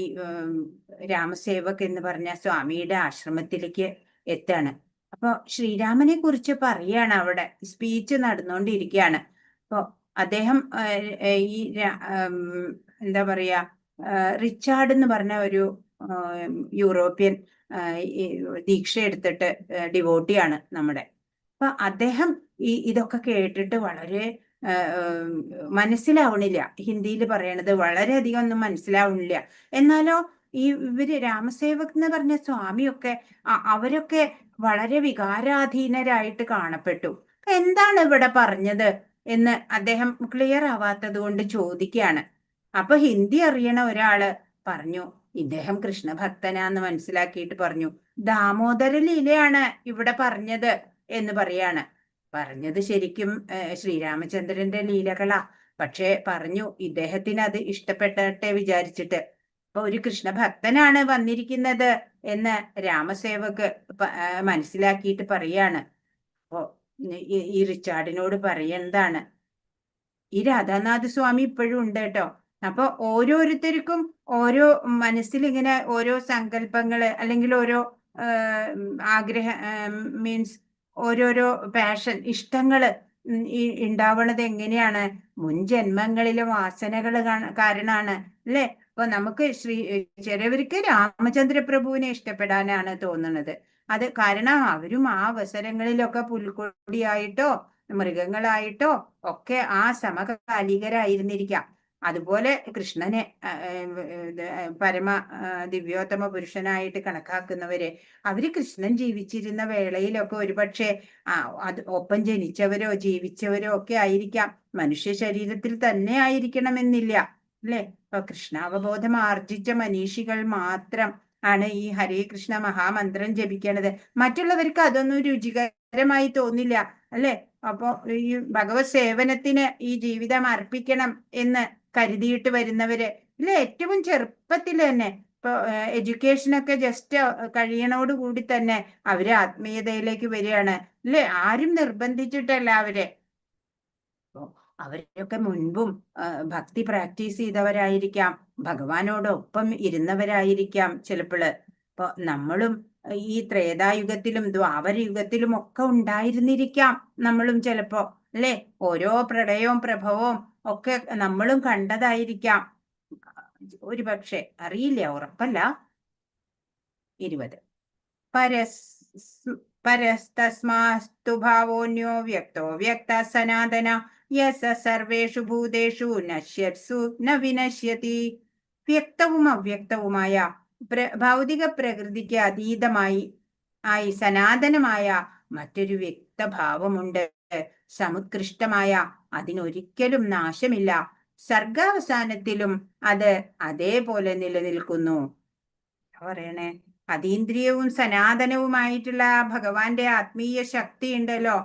രാമസേവക് എന്ന് പറഞ്ഞ സ്വാമിയുടെ ആശ്രമത്തിലേക്ക് എത്താണ്. അപ്പൊ ശ്രീരാമനെ കുറിച്ച് പറയാണ്, അവിടെ സ്പീച്ച് നടന്നുകൊണ്ടിരിക്കുകയാണ്. അപ്പൊ അദ്ദേഹം ഈ എന്താ പറയാ, റിച്ചാർഡ് എന്ന് പറഞ്ഞ ഒരു യൂറോപ്യൻ ദീക്ഷ എടുത്തിട്ട് ഡിവോട്ടിയാണ് നമ്മുടെ. അപ്പൊ അദ്ദേഹം ഇതൊക്കെ കേട്ടിട്ട് വളരെ മനസ്സിലാവണില്ല. ഹിന്ദിയിൽ പറയണത് വളരെയധികം ഒന്നും മനസ്സിലാവണില്ല. എന്നാലോ ഇവര് രാമസേവക് എന്ന് പറഞ്ഞ സ്വാമിയൊക്കെ അവരൊക്കെ വളരെ വികാരാധീനരായിട്ട് കാണപ്പെട്ടു. എന്താണ് ഇവിടെ പറഞ്ഞത് എന്ന് അദ്ദേഹം ക്ലിയർ ആവാത്തത് കൊണ്ട് ചോദിക്കുകയാണ്. അപ്പൊ ഹിന്ദി അറിയണ ഒരാള് പറഞ്ഞു, ഇദ്ദേഹം കൃഷ്ണഭക്തനാന്ന് മനസ്സിലാക്കിയിട്ട് പറഞ്ഞു, ദാമോദര ലീലയാണ് ഇവിടെ പറഞ്ഞത് എന്ന് പറയാണ്. പറഞ്ഞത് ശരിക്കും ശ്രീരാമചന്ദ്രന്റെ ലീലകളാ. പക്ഷെ പറഞ്ഞു ഇദ്ദേഹത്തിന് അത് ഇഷ്ടപ്പെട്ടെ വിചാരിച്ചിട്ട്. അപ്പൊ ഒരു കൃഷ്ണഭക്തനാണ് വന്നിരിക്കുന്നത് എന്ന് രാമസേവക് മനസ്സിലാക്കിയിട്ട് പറയാണ്. അപ്പോ ഈ റിച്ചാർഡിനോട് പറയന്താണ്, ഈ രാധാനാഥ സ്വാമി ഇപ്പോഴും ഉണ്ട് കേട്ടോ. അപ്പൊ ഓരോരുത്തർക്കും ഓരോ മനസ്സിൽ ഇങ്ങനെ ഓരോ സങ്കല്പങ്ങള് അല്ലെങ്കിൽ ഓരോ മീൻസ് ഓരോരോ പാഷൻ, ഇഷ്ടങ്ങള് ഉണ്ടാവണത് എങ്ങനെയാണ്? മുൻ ജന്മങ്ങളിലെ വാസനകൾ കാരണാണ്, അല്ലെ? അപ്പൊ നമുക്ക് ചിലവർക്ക് രാമചന്ദ്ര പ്രഭുവിനെ ഇഷ്ടപ്പെടാനാണ് തോന്നുന്നത്. അത് കാരണം അവരും ആ അവസരങ്ങളിലൊക്കെ പുൽക്കൊടിയായിട്ടോ മൃഗങ്ങളായിട്ടോ ഒക്കെ ആ സമകാലികരായിരുന്നിരിക്കാം. അതുപോലെ കൃഷ്ണനെ പരമ ദിവ്യോത്തമ പുരുഷനായിട്ട് കണക്കാക്കുന്നവര്, അവര് കൃഷ്ണൻ ജീവിച്ചിരുന്ന വേളയിലൊക്കെ ഒരുപക്ഷെ അത് ഒപ്പം ജനിച്ചവരോ ജീവിച്ചവരോ ഒക്കെ ആയിരിക്കാം. മനുഷ്യ ശരീരത്തിൽ തന്നെ ആയിരിക്കണമെന്നില്ല, അല്ലെ? ഇപ്പൊ കൃഷ്ണാവബോധം ആർജിച്ച മനീഷികൾ മാത്രം ആണ് ഈ ഹരേ കൃഷ്ണ മഹാമന്ത്രം ജപിക്കണത്. മറ്റുള്ളവർക്ക് അതൊന്നും രുചികരമായി തോന്നില്ല, അല്ലെ? അപ്പൊ ഈ ഭഗവത് സേവനത്തിന് ഈ ജീവിതം അർപ്പിക്കണം എന്ന് കരുതിയിട്ട് വരുന്നവര്, ഇല്ല, ഏറ്റവും ചെറുപ്പത്തിൽ തന്നെ ഇപ്പൊ എഡ്യൂക്കേഷനൊക്കെ ജസ്റ്റ് കഴിയണോടുകൂടി തന്നെ അവര് ആത്മീയതയിലേക്ക് വരികയാണ്, അല്ലെ? ആരും നിർബന്ധിച്ചിട്ടല്ല അവരെ. അവരൊക്കെ മുൻപും ഭക്തി പ്രാക്ടീസ് ചെയ്തവരായിരിക്കാം, ഭഗവാനോടൊപ്പം ഇരുന്നവരായിരിക്കാം ചിലപ്പോള്. അപ്പൊ നമ്മളും ഈ ത്രേതായുഗത്തിലും ദ്വാപരയുഗത്തിലും ഒക്കെ ഉണ്ടായിരുന്നിരിക്കാം നമ്മളും ചിലപ്പോ, അല്ലെ? ഓരോ പ്രളയവും പ്രഭവവും ഒക്കെ നമ്മളും കണ്ടതായിരിക്കാം. ഒരു പക്ഷെ, അറിയില്ല, ഉറപ്പല്ല. 20 പരസ്തസ്മാസ്തു ഭാവോന്യോ വ്യക്തോ വ്യക്ത സനാതന യസ സർവേഷു ഭൂതേഷു നശ്യത്സു ന വിനശ്യതി. വ്യക്തവും അവ്യക്തവുമായ ഭൗതിക പ്രകൃതിക്ക് അതീതമായി സനാതനമായ മറ്റൊരു വ്യക്തഭാവമുണ്ട്. സമുത്കൃഷ്ടമായ അതിനൊരിക്കലും നാശമില്ല. സർഗാവസാനത്തിലും അത് അതേപോലെ നിലനിൽക്കുന്നു. പറയണേ, അതീന്ദ്രിയവും സനാതനവുമായിട്ടുള്ള ഭഗവാന്റെ ആത്മീയ ശക്തി ഉണ്ടല്ലോ,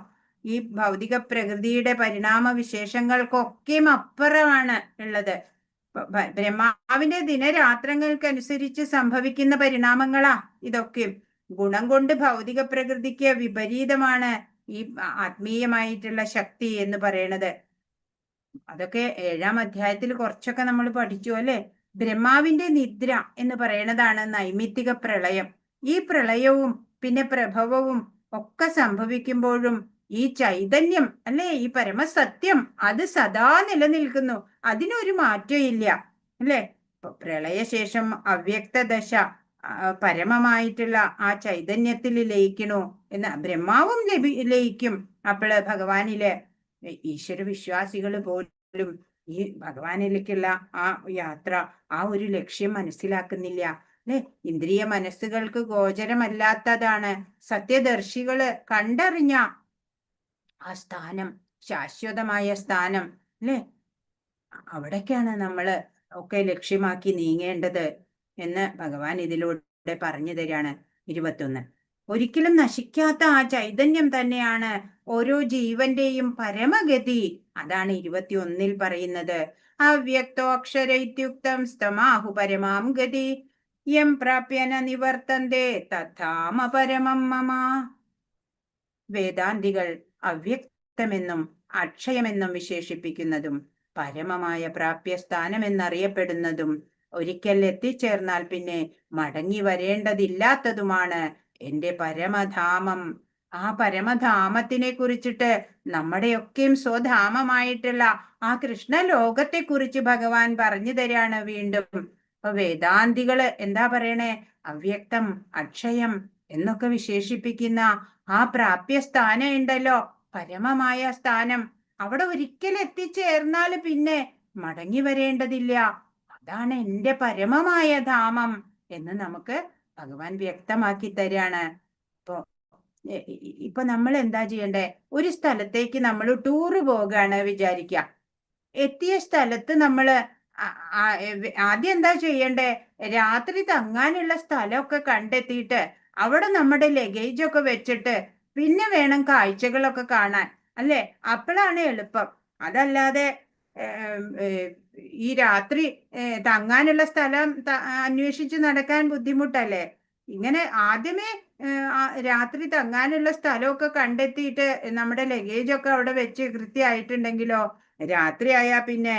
ഈ ഭൗതിക പ്രകൃതിയുടെ പരിണാമ വിശേഷങ്ങൾക്കൊക്കെ അപ്പുറമാണ് ഉള്ളത്. ബ്രഹ്മാവിന്റെ ദിനരാത്രങ്ങൾക്കനുസരിച്ച് സംഭവിക്കുന്ന പരിണാമങ്ങളാ ഇതൊക്കെ. ഗുണം കൊണ്ട് ഭൗതിക പ്രകൃതിക്ക് വിപരീതമാണ് ഈ ആത്മീയമായിട്ടുള്ള ശക്തി എന്ന് പറയണത്. അതൊക്കെ 7-ാം അധ്യായത്തിൽ കുറച്ചൊക്കെ നമ്മൾ പഠിച്ചു, അല്ലെ? ബ്രഹ്മാവിന്റെ നിദ്ര എന്ന് പറയണതാണ് നൈമിത്തിക പ്രളയം. ഈ പ്രളയവും പിന്നെ പ്രഭവവും ഒക്കെ സംഭവിക്കുമ്പോഴും ഈ ചൈതന്യം, അല്ലെ, ഈ പരമസത്യം അത് സദാ നിലനിൽക്കുന്നു, അതിനൊരു മാറ്റമില്ല, അല്ലെ? പ്രളയശേഷം അവ്യക്തദശ പരമമായിട്ടുള്ള ആ ചൈതന്യത്തിൽ ലയിക്കണു എന്ന് ബ്രഹ്മാവും ലയിക്കും. അപ്പോള് ഭഗവാനില് ഈശ്വര വിശ്വാസികൾ പോലും ഈ ഭഗവാനിലേക്കുള്ള ആ യാത്ര, ആ ഒരു ലക്ഷ്യം മനസ്സിലാക്കുന്നില്ല, അല്ലെ? ഇന്ദ്രിയ മനസ്സുകൾക്ക് ഗോചരമല്ലാത്തതാണ് സത്യദർശികള് കണ്ടറിഞ്ഞ ആ സ്ഥാനം, ശാശ്വതമായ സ്ഥാനം, അല്ലെ? അവിടേക്കാണ് നമ്മള് ഒക്കെ ലക്ഷ്യമാക്കി നീങ്ങേണ്ടത് എന്ന് ഭഗവാൻ ഇതിലൂടെ ഇവിടെ പറഞ്ഞു തരാണ് 21. ഒരിക്കലും നശിക്കാത്ത ആ ചൈതന്യം തന്നെയാണ് ഓരോ ജീവന്റെയും പരമഗതി. അതാണ് 21 പറയുന്നത്. അവ്യക്തോ അക്ഷര ഇത്യുക്തം സ്തമാഹു പരമാം ഗതി യം പ്രാപ്യന നിവർത്തന്തേ തഥാമ പരമം മമ. വേദാന്തികൾ അവ്യക്തമെന്നും അക്ഷയമെന്നും വിശേഷിപ്പിക്കുന്നതും പരമമായ പ്രാപ്യസ്ഥാനമെന്നറിയപ്പെടുന്നതും ഒരിക്കൽ എത്തിച്ചേർന്നാൽ പിന്നെ മടങ്ങി വരേണ്ടതില്ലാത്തതുമാണ് എന്റെ പരമധാമം. ആ പരമധാമത്തിനെ കുറിച്ചിട്ട് നമ്മുടെയൊക്കെയും സ്വധാമമായിട്ടുള്ള ആ കൃഷ്ണലോകത്തെ കുറിച്ച് ഭഗവാൻ പറഞ്ഞു തരാണ് വീണ്ടും. അപ്പൊ വേദാന്തികള് എന്താ പറയണേ? അവ്യക്തം അക്ഷയം എന്നൊക്കെ വിശേഷിപ്പിക്കുന്ന ആ പ്രാപ്യസ്ഥാനം ഉണ്ടല്ലോ, പരമമായ സ്ഥാനം, അവിടെ ഒരിക്കൽ എത്തിച്ചേർന്നാൽ പിന്നെ മടങ്ങി വരേണ്ടതില്ല. അതാണ് എന്റെ പരമമായ ധാമം എന്ന് നമുക്ക് ഭഗവാൻ വ്യക്തമാക്കി തരാണ്. ഇപ്പൊ നമ്മൾ എന്താ ചെയ്യണ്ടേ? ഒരു സ്ഥലത്തേക്ക് നമ്മൾ ടൂറ് പോകാണ് വിചാരിക്കുക. എത്തിയ സ്ഥലത്ത് നമ്മള് ആദ്യം എന്താ ചെയ്യണ്ടേ? രാത്രി തങ്ങാനുള്ള സ്ഥലമൊക്കെ കണ്ടെത്തിയിട്ട് അവിടെ നമ്മുടെ ലഗേജ് ഒക്കെ വെച്ചിട്ട് പിന്നെ വേണം കാഴ്ചകളൊക്കെ കാണാൻ, അല്ലേ? അപ്പോഴാണ് എളുപ്പം. അതല്ലാതെ ഈ രാത്രി തങ്ങാനുള്ള സ്ഥലം അന്വേഷിച്ച് നടക്കാൻ ബുദ്ധിമുട്ടല്ലേ? ഇങ്ങനെ ആദ്യമേ രാത്രി തങ്ങാനുള്ള സ്ഥലമൊക്കെ കണ്ടെത്തിയിട്ട് നമ്മുടെ ലഗേജ് ഒക്കെ അവിടെ വെച്ച് കൃത്യമായിട്ടുണ്ടെങ്കിലോ രാത്രി ആയാ പിന്നെ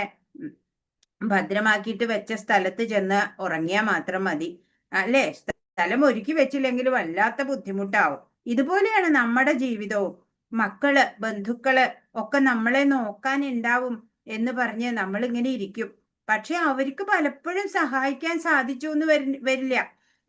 ഭദ്രമാക്കിയിട്ട് വെച്ച സ്ഥലത്ത് ചെന്ന് ഉറങ്ങിയാൽ മാത്രം മതി, അല്ലേ? സ്ഥലം ഒരുക്കി വെച്ചില്ലെങ്കിൽ വല്ലാത്ത ബുദ്ധിമുട്ടാവും. ഇതുപോലെയാണ് നമ്മുടെ ജീവിതവും. മക്കള് ബന്ധുക്കള് ഒക്കെ നമ്മളെ നോക്കാൻ ഉണ്ടാവും എന്ന് പറഞ്ഞ് നമ്മൾ ഇങ്ങനെ ഇരിക്കും. പക്ഷെ അവർക്ക് പലപ്പോഴും സഹായിക്കാൻ സാധിച്ചു എന്ന് വരില്ല.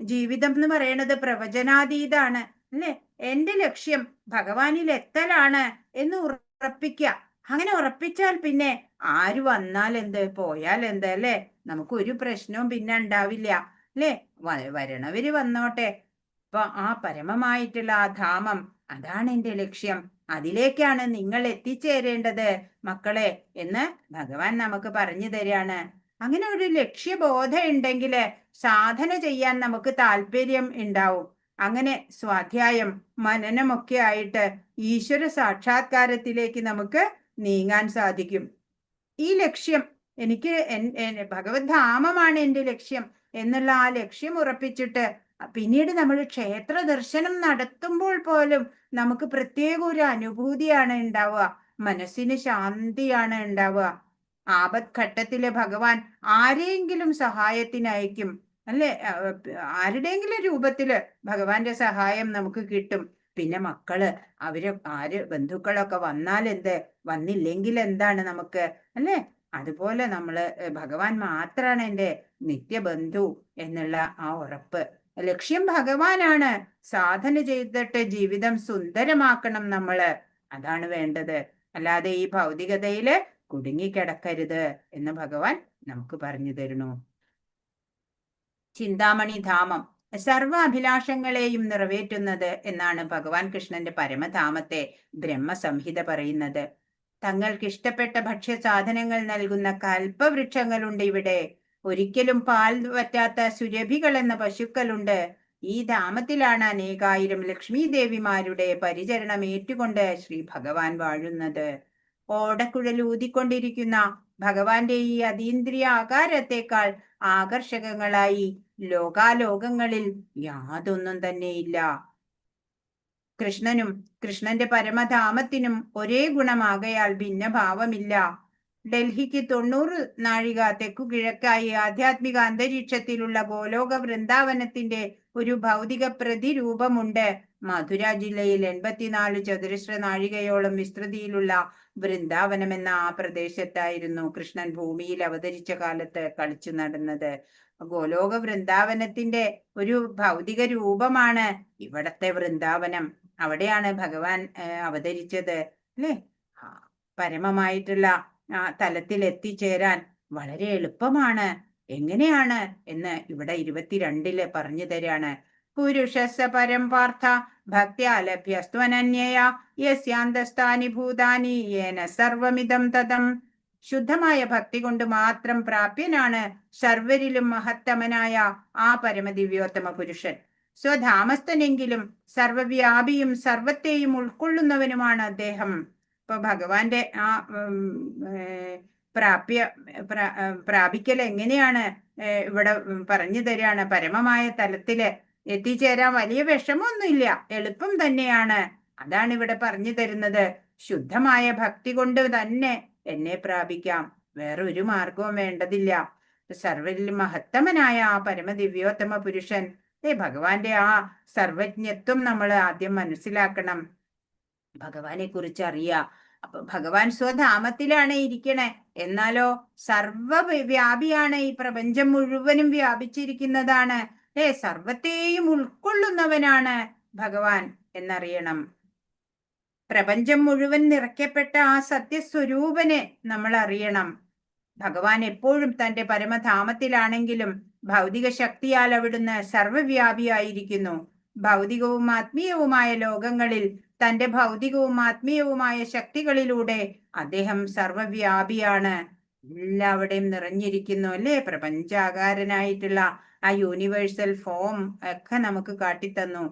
ജീവിതം എന്ന് പറയുന്നത് പ്രവചനാതീതാണ്, അല്ലേ? എന്റെ ലക്ഷ്യം ഭഗവാനിൽ എത്തലാണ് എന്ന് ഉറപ്പിക്കുക. അങ്ങനെ ഉറപ്പിച്ചാൽ പിന്നെ ആര് വന്നാൽ എന്ത്, പോയാൽ എന്ത്, അല്ലേ? നമുക്ക് ഒരു പ്രശ്നവും പിന്നെ ഉണ്ടാവില്ല, അല്ലേ? വരണവര് വന്നോട്ടെ. അപ്പൊ ആ പരമമായിട്ടുള്ള ആ ധാമം, അതാണ് എന്റെ ലക്ഷ്യം. അതിലേക്കാണ് നിങ്ങൾ എത്തിച്ചേരേണ്ടത് മക്കളെ എന്ന് ഭഗവാൻ നമുക്ക് പറഞ്ഞു തരികയാണ്. അങ്ങനെ ഒരു ലക്ഷ്യബോധം ഉണ്ടെങ്കിൽ സാധന ചെയ്യാൻ നമുക്ക് താല്പര്യം ഉണ്ടാവും. അങ്ങനെ സ്വാധ്യായം മനനമൊക്കെ ആയിട്ട് ഈശ്വര സാക്ഷാത്കാരത്തിലേക്ക് നമുക്ക് നീങ്ങാൻ സാധിക്കും. ഈ ലക്ഷ്യം എനിക്ക് ഭഗവത് ധാമമാണ് എന്റെ ലക്ഷ്യം എന്നുള്ള ആ ലക്ഷ്യം ഉറപ്പിച്ചിട്ട് പിന്നീട് നമ്മൾ ക്ഷേത്ര ദർശനം നടത്തുമ്പോൾ പോലും നമുക്ക് പ്രത്യേക ഒരു അനുഭൂതിയാണ് ഉണ്ടാവുക, മനസ്സിന് ശാന്തിയാണ് ഉണ്ടാവുക. ആപത്ഘട്ടത്തില് ഭഗവാൻ ആരെങ്കിലും സഹായത്തിനയക്കും, അല്ലെ? ആരുടെയെങ്കിലും രൂപത്തില് ഭഗവാന്റെ സഹായം നമുക്ക് കിട്ടും. പിന്നെ മക്കള് ബന്ധുക്കളൊക്കെ വന്നാൽ എന്ത്, വന്നില്ലെങ്കിൽ എന്താണ് നമുക്ക്, അല്ലെ? അതുപോലെ നമ്മള് ഭഗവാൻ മാത്രാണ് എൻ്റെ നിത്യബന്ധു എന്നുള്ള ആ ഉറപ്പ്. ലക്ഷ്യം ഭഗവാനാണ്. സാധന ചെയ്തിട്ട് ജീവിതം സുന്ദരമാക്കണം നമ്മള്, അതാണ് വേണ്ടത്. അല്ലാതെ ഈ ഭൗതികതയില് കുടുങ്ങിക്കിടക്കരുത് എന്ന് ഭഗവാൻ നമുക്ക് പറഞ്ഞു തരുന്നു. ചിന്താമണി ധാമം സർവ അഭിലാഷങ്ങളെയും നിറവേറ്റുന്നത് എന്നാണ് ഭഗവാൻ കൃഷ്ണന്റെ പരമധാമത്തെ ബ്രഹ്മസംഹിത പറയുന്നത്. തങ്ങൾക്ക് ഇഷ്ടപ്പെട്ട ഭക്ഷ്യസാധനങ്ങൾ നൽകുന്ന കൽപ്പവൃക്ഷങ്ങളുണ്ട് ഇവിടെ. ഒരിക്കലും പാൽ വറ്റാത്ത സുരഭികൾ എന്ന പശുക്കളുണ്ട്. ഈ ധാമത്തിലാണ് അനേകായിരം ലക്ഷ്മി ദേവിമാരുടെ പരിചരണം ഏറ്റുകൊണ്ട് ശ്രീ ഭഗവാൻ വാഴുന്നത്. ഓടക്കുഴൽ ഊതിക്കൊണ്ടിരിക്കുന്ന ഭഗവാന്റെ ഈ അതീന്ദ്രിയ ആകാരത്തെക്കാൾ ആകർഷകങ്ങളായി ലോകാലോകങ്ങളിൽ യാതൊന്നും തന്നെയില്ല. കൃഷ്ണനും കൃഷ്ണന്റെ പരമധാമത്തിനും ഒരേ ഗുണമാകയാൽ ഭിന്നഭാവമില്ല. ഡൽഹിക്ക് 90 നാഴിക തെക്കു കിഴക്കായി ആധ്യാത്മിക അന്തരീക്ഷത്തിലുള്ള ഗോലോക വൃന്ദാവനത്തിന്റെ ഒരു ഭൗതിക പ്രതിരൂപമുണ്ട്. മധുര ജില്ലയിൽ 84 ചതുരശ്ര നാഴികയോളം വിസ്തൃതിയിലുള്ള വൃന്ദാവനം എന്ന ആ പ്രദേശത്തായിരുന്നു കൃഷ്ണൻ ഭൂമിയിൽ അവതരിച്ച കാലത്ത് കളിച്ചു നടന്നത്. ഗോലോക വൃന്ദാവനത്തിന്റെ ഒരു ഭൗതിക രൂപമാണ് ഇവിടത്തെ വൃന്ദാവനം. അവിടെയാണ് ഭഗവാൻ അവതരിച്ചത്, അല്ലേ? പരമമായിട്ടുള്ള തലത്തിൽ എത്തിച്ചേരാൻ വളരെ എളുപ്പമാണ്. എങ്ങനെയാണ് എന്ന് ഇവിടെ 22 പറഞ്ഞു തരാണ്. പുരുഷസ്സ പരം പാർത്ഥ ഭക്ത്യാലഭ്യസ്ത്വനന്യയാ യസ്യാന്തസ്ഥാനി ഭൂതാനി യേന സർവമിദം തതം. ശുദ്ധമായ ഭക്തി കൊണ്ട് മാത്രം പ്രാപ്യനാണ് സർവരിലും മഹത്തമനായ ആ പരമദിവ്യോത്തമ പുരുഷൻ. സ്വധാമസ്ഥനെങ്കിലും സർവവ്യാപിയും സർവത്തെയും ഉൾക്കൊള്ളുന്നവനുമാണ് അദ്ദേഹം. ഇപ്പൊ ഭഗവാന്റെ ആ പ്രാപിക്കൽ എങ്ങനെയാണ് ഇവിടെ പറഞ്ഞു തരാണ്. പരമമായ തലത്തില് എത്തിച്ചേരാൻ വലിയ വിഷമമൊന്നുമില്ല, എളുപ്പം തന്നെയാണ്. അതാണ് ഇവിടെ പറഞ്ഞു തരുന്നത്. ശുദ്ധമായ ഭക്തി കൊണ്ട് തന്നെ എന്നെ പ്രാപിക്കാം, വേറെ ഒരു മാർഗവും വേണ്ടതില്ല. സർവരിൽ മഹത്തമനായ ആ പരമദിവ്യോത്തമ പുരുഷൻ, ഭഗവാന്റെ ആ സർവജ്ഞത്വം നമ്മൾ ആദ്യം മനസ്സിലാക്കണം, ഭഗവാനെ കുറിച്ച് അറിയാം. അപ്പൊ ഭഗവാൻ സ്വധാമത്തിലാണ് ഇരിക്കണേ, എന്നാലോ സർവവ്യാപിയാണ്, ഈ പ്രപഞ്ചം മുഴുവനും വ്യാപിച്ചിരിക്കുന്നതാണ്. സർവത്തെയും ഉൾക്കൊള്ളുന്നവനാണ് ഭഗവാൻ എന്നറിയണം. പ്രപഞ്ചം മുഴുവൻ നിറയ്ക്കപ്പെട്ട ആ സത്യസ്വരൂപനെ നമ്മൾ അറിയണം. ഭഗവാൻ എപ്പോഴും തന്റെ പരമധാമത്തിലാണെങ്കിലും ഭൗതിക ശക്തിയാൽ അവിടുന്ന് സർവവ്യാപിയായിരിക്കുന്നു. ഭൗതികവും ആത്മീയവുമായ ലോകങ്ങളിൽ തന്റെ ഭൗതികവും ആത്മീയവുമായ ശക്തികളിലൂടെ അദ്ദേഹം സർവവ്യാപിയാണ്, എല്ലാവിടെയും നിറഞ്ഞിരിക്കുന്നു അല്ലേ. പ്രപഞ്ചാകാരനായിട്ടുള്ള ആ യൂണിവേഴ്സൽ ഫോം ഒക്കെ നമുക്ക് കാട്ടിത്തന്നു.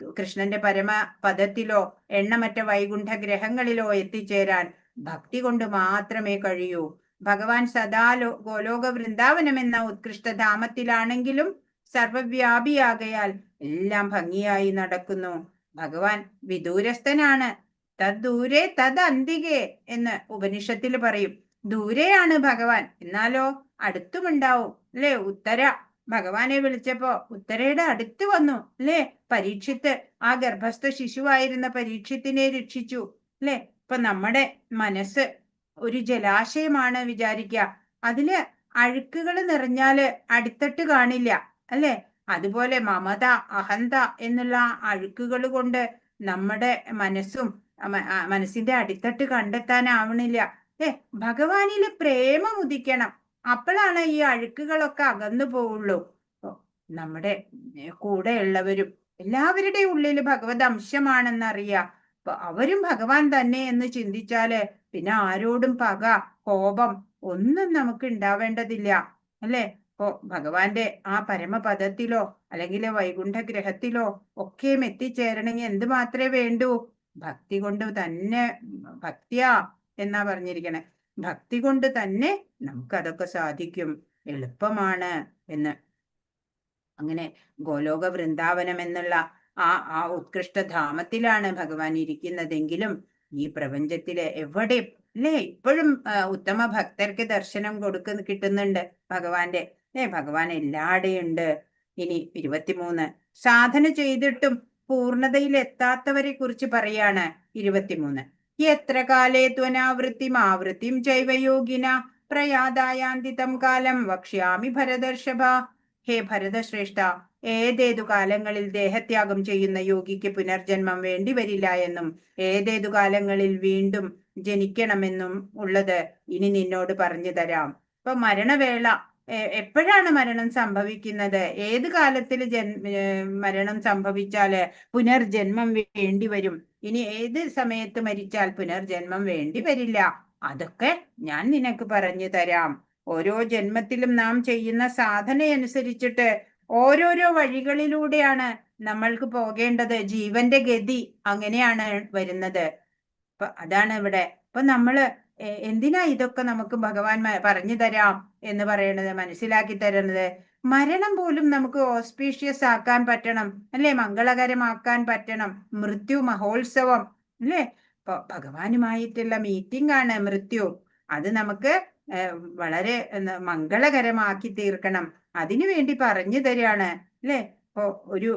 കൃഷ്ണന്റെ പരമപദത്തിലോ എണ്ണമറ്റ വൈകുണ്ഠ ഗ്രഹങ്ങളിലോ എത്തിച്ചേരാൻ ഭക്തി കൊണ്ട് മാത്രമേ കഴിയൂ. ഭഗവാൻ സദാ ഗോലോക വൃന്ദാവനം എന്ന ഉത്കൃഷ്ടധാമത്തിലാണെങ്കിലും സർവവ്യാപിയാകയാൽ എല്ലാം ഭംഗിയായി നടക്കുന്നു. ഭഗവാൻ വിദൂരസ്ഥനാണ്. തദ്ദൂരെ തദന്തികെ എന്ന് ഉപനിഷത്തിൽ പറയും. ദൂരെയാണ് ഭഗവാൻ, എന്നാലോ അടുത്തുമുണ്ടാവും അല്ലേ. ഉത്തര ഭഗവാനെ വിളിച്ചപ്പോ ഉത്തരയുടെ അടുത്ത് വന്നു അല്ലേ. പരീക്ഷിത്ത്, ആ ഗർഭസ്ഥ ശിശുവായിരുന്ന പരീക്ഷത്തിനെ രക്ഷിച്ചു അല്ലേ. ഇപ്പൊ നമ്മുടെ മനസ്സ് ഒരു ജലാശയമാണ് വിചാരിക്കുക, അതില് അഴുക്കുകൾ നിറഞ്ഞാല് അടിത്തട്ട് കാണില്ല അല്ലേ. അതുപോലെ മമത, അഹന്ത എന്നുള്ള അഴുക്കുകൾ കൊണ്ട് നമ്മുടെ മനസ്സിന്റെ അടിത്തട്ട് കണ്ടെത്താനാവണില്ല. ഭഗവാനില് പ്രേമം ഉദിക്കണം, അപ്പോഴാണ് ഈ അഴുക്കുകളൊക്കെ അകന്നു പോവുള്ളൂ. നമ്മുടെ കൂടെയുള്ളവരും എല്ലാവരുടെയും ഉള്ളിൽ ഭഗവത് അംശമാണെന്നറിയാം. അപ്പൊ അവരും ഭഗവാൻ തന്നെ എന്ന് ചിന്തിച്ചാല് പിന്നെ ആരോടും പക, കോപം ഒന്നും നമുക്ക് ഉണ്ടാവേണ്ടതില്ല അല്ലെ. ഇപ്പോ ഭഗവാന്റെ ആ പരമപദത്തിലോ അല്ലെങ്കിൽ വൈകുണ്ഠ ഗ്രഹത്തിലോ ഒക്കെയും എത്തിച്ചേരണമെങ്കിൽ എന്ത് മാത്രമേ വേണ്ടൂ? ഭക്തി കൊണ്ട് തന്നെ. ഭക്തിയാ എന്നാ പറഞ്ഞിരിക്കണേ. ഭക്തി കൊണ്ട് തന്നെ നമുക്കതൊക്കെ സാധിക്കും, എളുപ്പമാണ് എന്ന്. അങ്ങനെ ഗോലോക വൃന്ദാവനം എന്നുള്ള ആ ഉത്കൃഷ്ടധാമത്തിലാണ് ഭഗവാൻ ഇരിക്കുന്നതെങ്കിലും ഈ പ്രപഞ്ചത്തിലെ എവിടെ അല്ലേ ഇപ്പോഴും ഉത്തമ ഭക്തർക്ക് ദർശനം കിട്ടുന്നുണ്ട് ഭഗവാന്റെ. ഭഗവാൻ എല്ലാടെയും ഉണ്ട്. ഇനി 23 സാധന ചെയ്തിട്ടും പൂർണ്ണതയിൽ എത്താത്തവരെ കുറിച്ച് പറയാണ്. 23 എത്ര കാലേ ത്വനാവൃത്തിം ആവൃത്തിം ചൈവയോഗിന പ്രയാതായാന്തിതം കാലം വക്ഷ്യാമി ഭരതർഷഭ. ഹേ ഭരതശ്രേഷ്ഠ, ഏതേതു കാലങ്ങളിൽ ദേഹത്യാഗം ചെയ്യുന്ന യോഗിക്ക് പുനർജന്മം വേണ്ടി വരില്ല എന്നും ഏതേതു കാലങ്ങളിൽ വീണ്ടും ജനിക്കണമെന്നും ഉള്ളത് ഇനി നിന്നോട് പറഞ്ഞു തരാം. ഇപ്പൊ മരണവേള എപ്പോഴാണ് മരണം സംഭവിക്കുന്നത്? ഏത് കാലത്തിൽ മരണം സംഭവിച്ചാല് പുനർജന്മം വേണ്ടി വരും? ഇനി ഏത് സമയത്ത് മരിച്ചാൽ പുനർജന്മം വേണ്ടി വരില്ല? അതൊക്കെ ഞാൻ നിനക്ക് പറഞ്ഞു തരാം. ഓരോ ജന്മത്തിലും നാം ചെയ്യുന്ന സാധനയനുസരിച്ചിട്ട് ഓരോരോ വഴികളിലൂടെയാണ് നമ്മൾക്ക് പോകേണ്ടത്. ജീവന്റെ ഗതി അങ്ങനെയാണ് വരുന്നത്. അപ്പൊ അതാണ് ഇവിടെ. അപ്പൊ നമ്മള് എന്തിനാ ഇതൊക്കെ നമുക്ക് ഭഗവാൻ പറഞ്ഞു തരാം എന്ന് പറയണത്, മനസ്സിലാക്കി തരുന്നത്? മരണം പോലും നമുക്ക് ഓസ്പീഷ്യസ് ആക്കാൻ പറ്റണം അല്ലെ, മംഗളകരമാക്കാൻ പറ്റണം. മൃത്യു മഹോത്സവം അല്ലേ. ഇപ്പൊ ഭഗവാനുമായിട്ടുള്ള മീറ്റിംഗ് ആണ് മൃത്യു. അത് നമുക്ക് വളരെ മംഗളകരമാക്കി തീർക്കണം. അതിനു വേണ്ടി പറഞ്ഞു തരികയാണ് അല്ലെ. ഇപ്പൊ ഒരു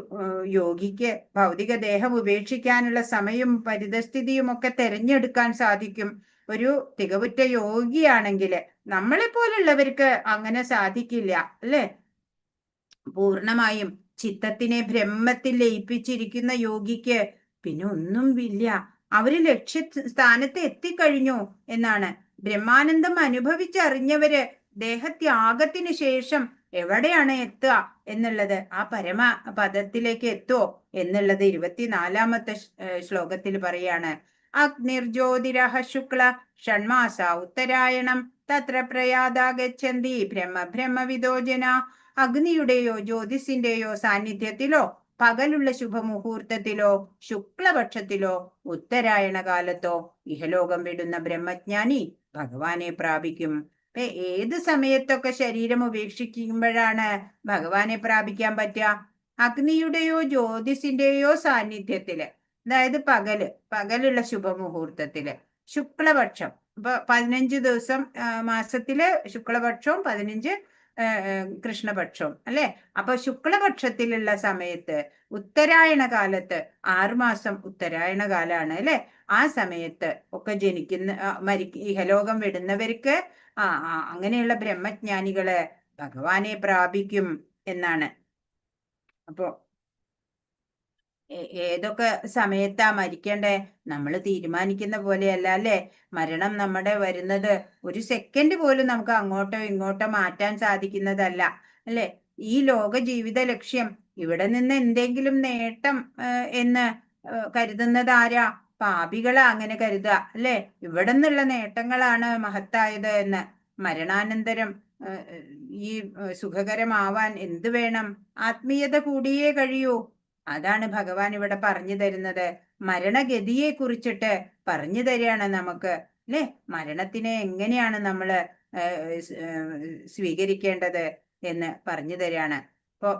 യോഗിക്ക് ഭൗതിക ദേഹം ഉപേക്ഷിക്കാനുള്ള സമയവും പരിതസ്ഥിതിയും ഒക്കെ തെരഞ്ഞെടുക്കാൻ സാധിക്കും. ഒരു തികവുറ്റ യോഗിയാണെങ്കിൽ നമ്മളെ പോലുള്ളവർക്ക് അങ്ങനെ സാധിക്കില്ല അല്ലെ. പൂർണ്ണമായും ചിത്തത്തിനെ ബ്രഹ്മത്തിൽ ലയിപ്പിച്ചിരിക്കുന്ന യോഗിക്ക് പിന്നെ ഒന്നും ഇല്ല. അവര് ലക്ഷ്യസ്ഥാനത്ത് എത്തിക്കഴിഞ്ഞു എന്നാണ്. ബ്രഹ്മാനന്ദം അനുഭവിച്ചറിഞ്ഞവര് ദേഹത്യാഗത്തിന് ശേഷം എവിടെയാണ് എത്തുക എന്നുള്ളത്, ആ പരമ പദത്തിലേക്ക് എത്തുമോ എന്നുള്ളത് 24-ാമത്തെ ശ്ലോകത്തിൽ പറയാണ്. അഗ്നിർജ്യോതിരഹ ശുക്ല ഷൺമാസ ഉത്തരായണം തത്ര പ്രയാതാ ഗച്ഛന്തി ബ്രഹ്മവിദോ ജന. അഗ്നിയുടെയോ ജ്യോതിസിന്റെയോ സാന്നിധ്യത്തിലോ പകലുള്ള ശുഭമുഹൂർത്തത്തിലോ ശുക്ലപക്ഷത്തിലോ ഉത്തരായണ കാലത്തോ ഇഹലോകം വിടുന്ന ബ്രഹ്മജ്ഞാനി ഭഗവാനെ പ്രാപിക്കും. ഏത് സമയത്തൊക്കെ ശരീരം ഉപേക്ഷിക്കുമ്പോഴാണ് ഭഗവാനെ പ്രാപിക്കാൻ പറ്റുക? അഗ്നിയുടെയോ ജ്യോതിസിന്റെയോ സാന്നിധ്യത്തില്, അതായത് പകലുള്ള ശുഭമുഹൂർത്തത്തില്, ശുക്ലപക്ഷം. ഇപ്പൊ 15 ദിവസം മാസത്തില് ശുക്ലപക്ഷവും 15 കൃഷ്ണപക്ഷവും അല്ലെ. അപ്പൊ ശുക്ലപക്ഷത്തിലുള്ള സമയത്ത് ഉത്തരായണ കാലത്ത്, 6 മാസം ഉത്തരായണ കാലാണ് അല്ലെ. ആ സമയത്ത് ഒക്കെ ഇഹലോകം വിടുന്നവർക്ക് അങ്ങനെയുള്ള ബ്രഹ്മജ്ഞാനികള് ഭഗവാനെ പ്രാപിക്കും എന്നാണ്. അപ്പോ ഏതൊക്കെ സമയത്താ മരിക്കണ്ടേ നമ്മൾ തീരുമാനിക്കുന്ന പോലെയല്ല അല്ലെ. മരണം നമ്മുടെ വരുന്നത് ഒരു സെക്കൻഡ് പോലും നമുക്ക് അങ്ങോട്ടോ ഇങ്ങോട്ടോ മാറ്റാൻ സാധിക്കുന്നതല്ല അല്ലെ. ഈ ലോക ജീവിത ലക്ഷ്യം ഇവിടെ നിന്ന് എന്തെങ്കിലും നേട്ടം എന്ന് കരുതുന്നത് ആരാ? പാപികളാ അങ്ങനെ കരുതുക അല്ലെ. ഇവിടെ നിന്നുള്ള നേട്ടങ്ങളാണ് മഹത്തായത് എന്ന്. മരണാനന്തരം ഈ സുഖകരമാവാൻ എന്ത് വേണം? ആത്മീയത കൂടിയേ കഴിയൂ. അതാണ് ഭഗവാൻ ഇവിടെ പറഞ്ഞു തരുന്നത്. മരണഗതിയെ കുറിച്ചിട്ട് പറഞ്ഞു തരികയാണ് നമുക്ക് അല്ലെ. മരണത്തിനെ എങ്ങനെയാണ് നമ്മള് സ്വീകരിക്കേണ്ടത് എന്ന് പറഞ്ഞു തരികയാണ്. ഇപ്പോ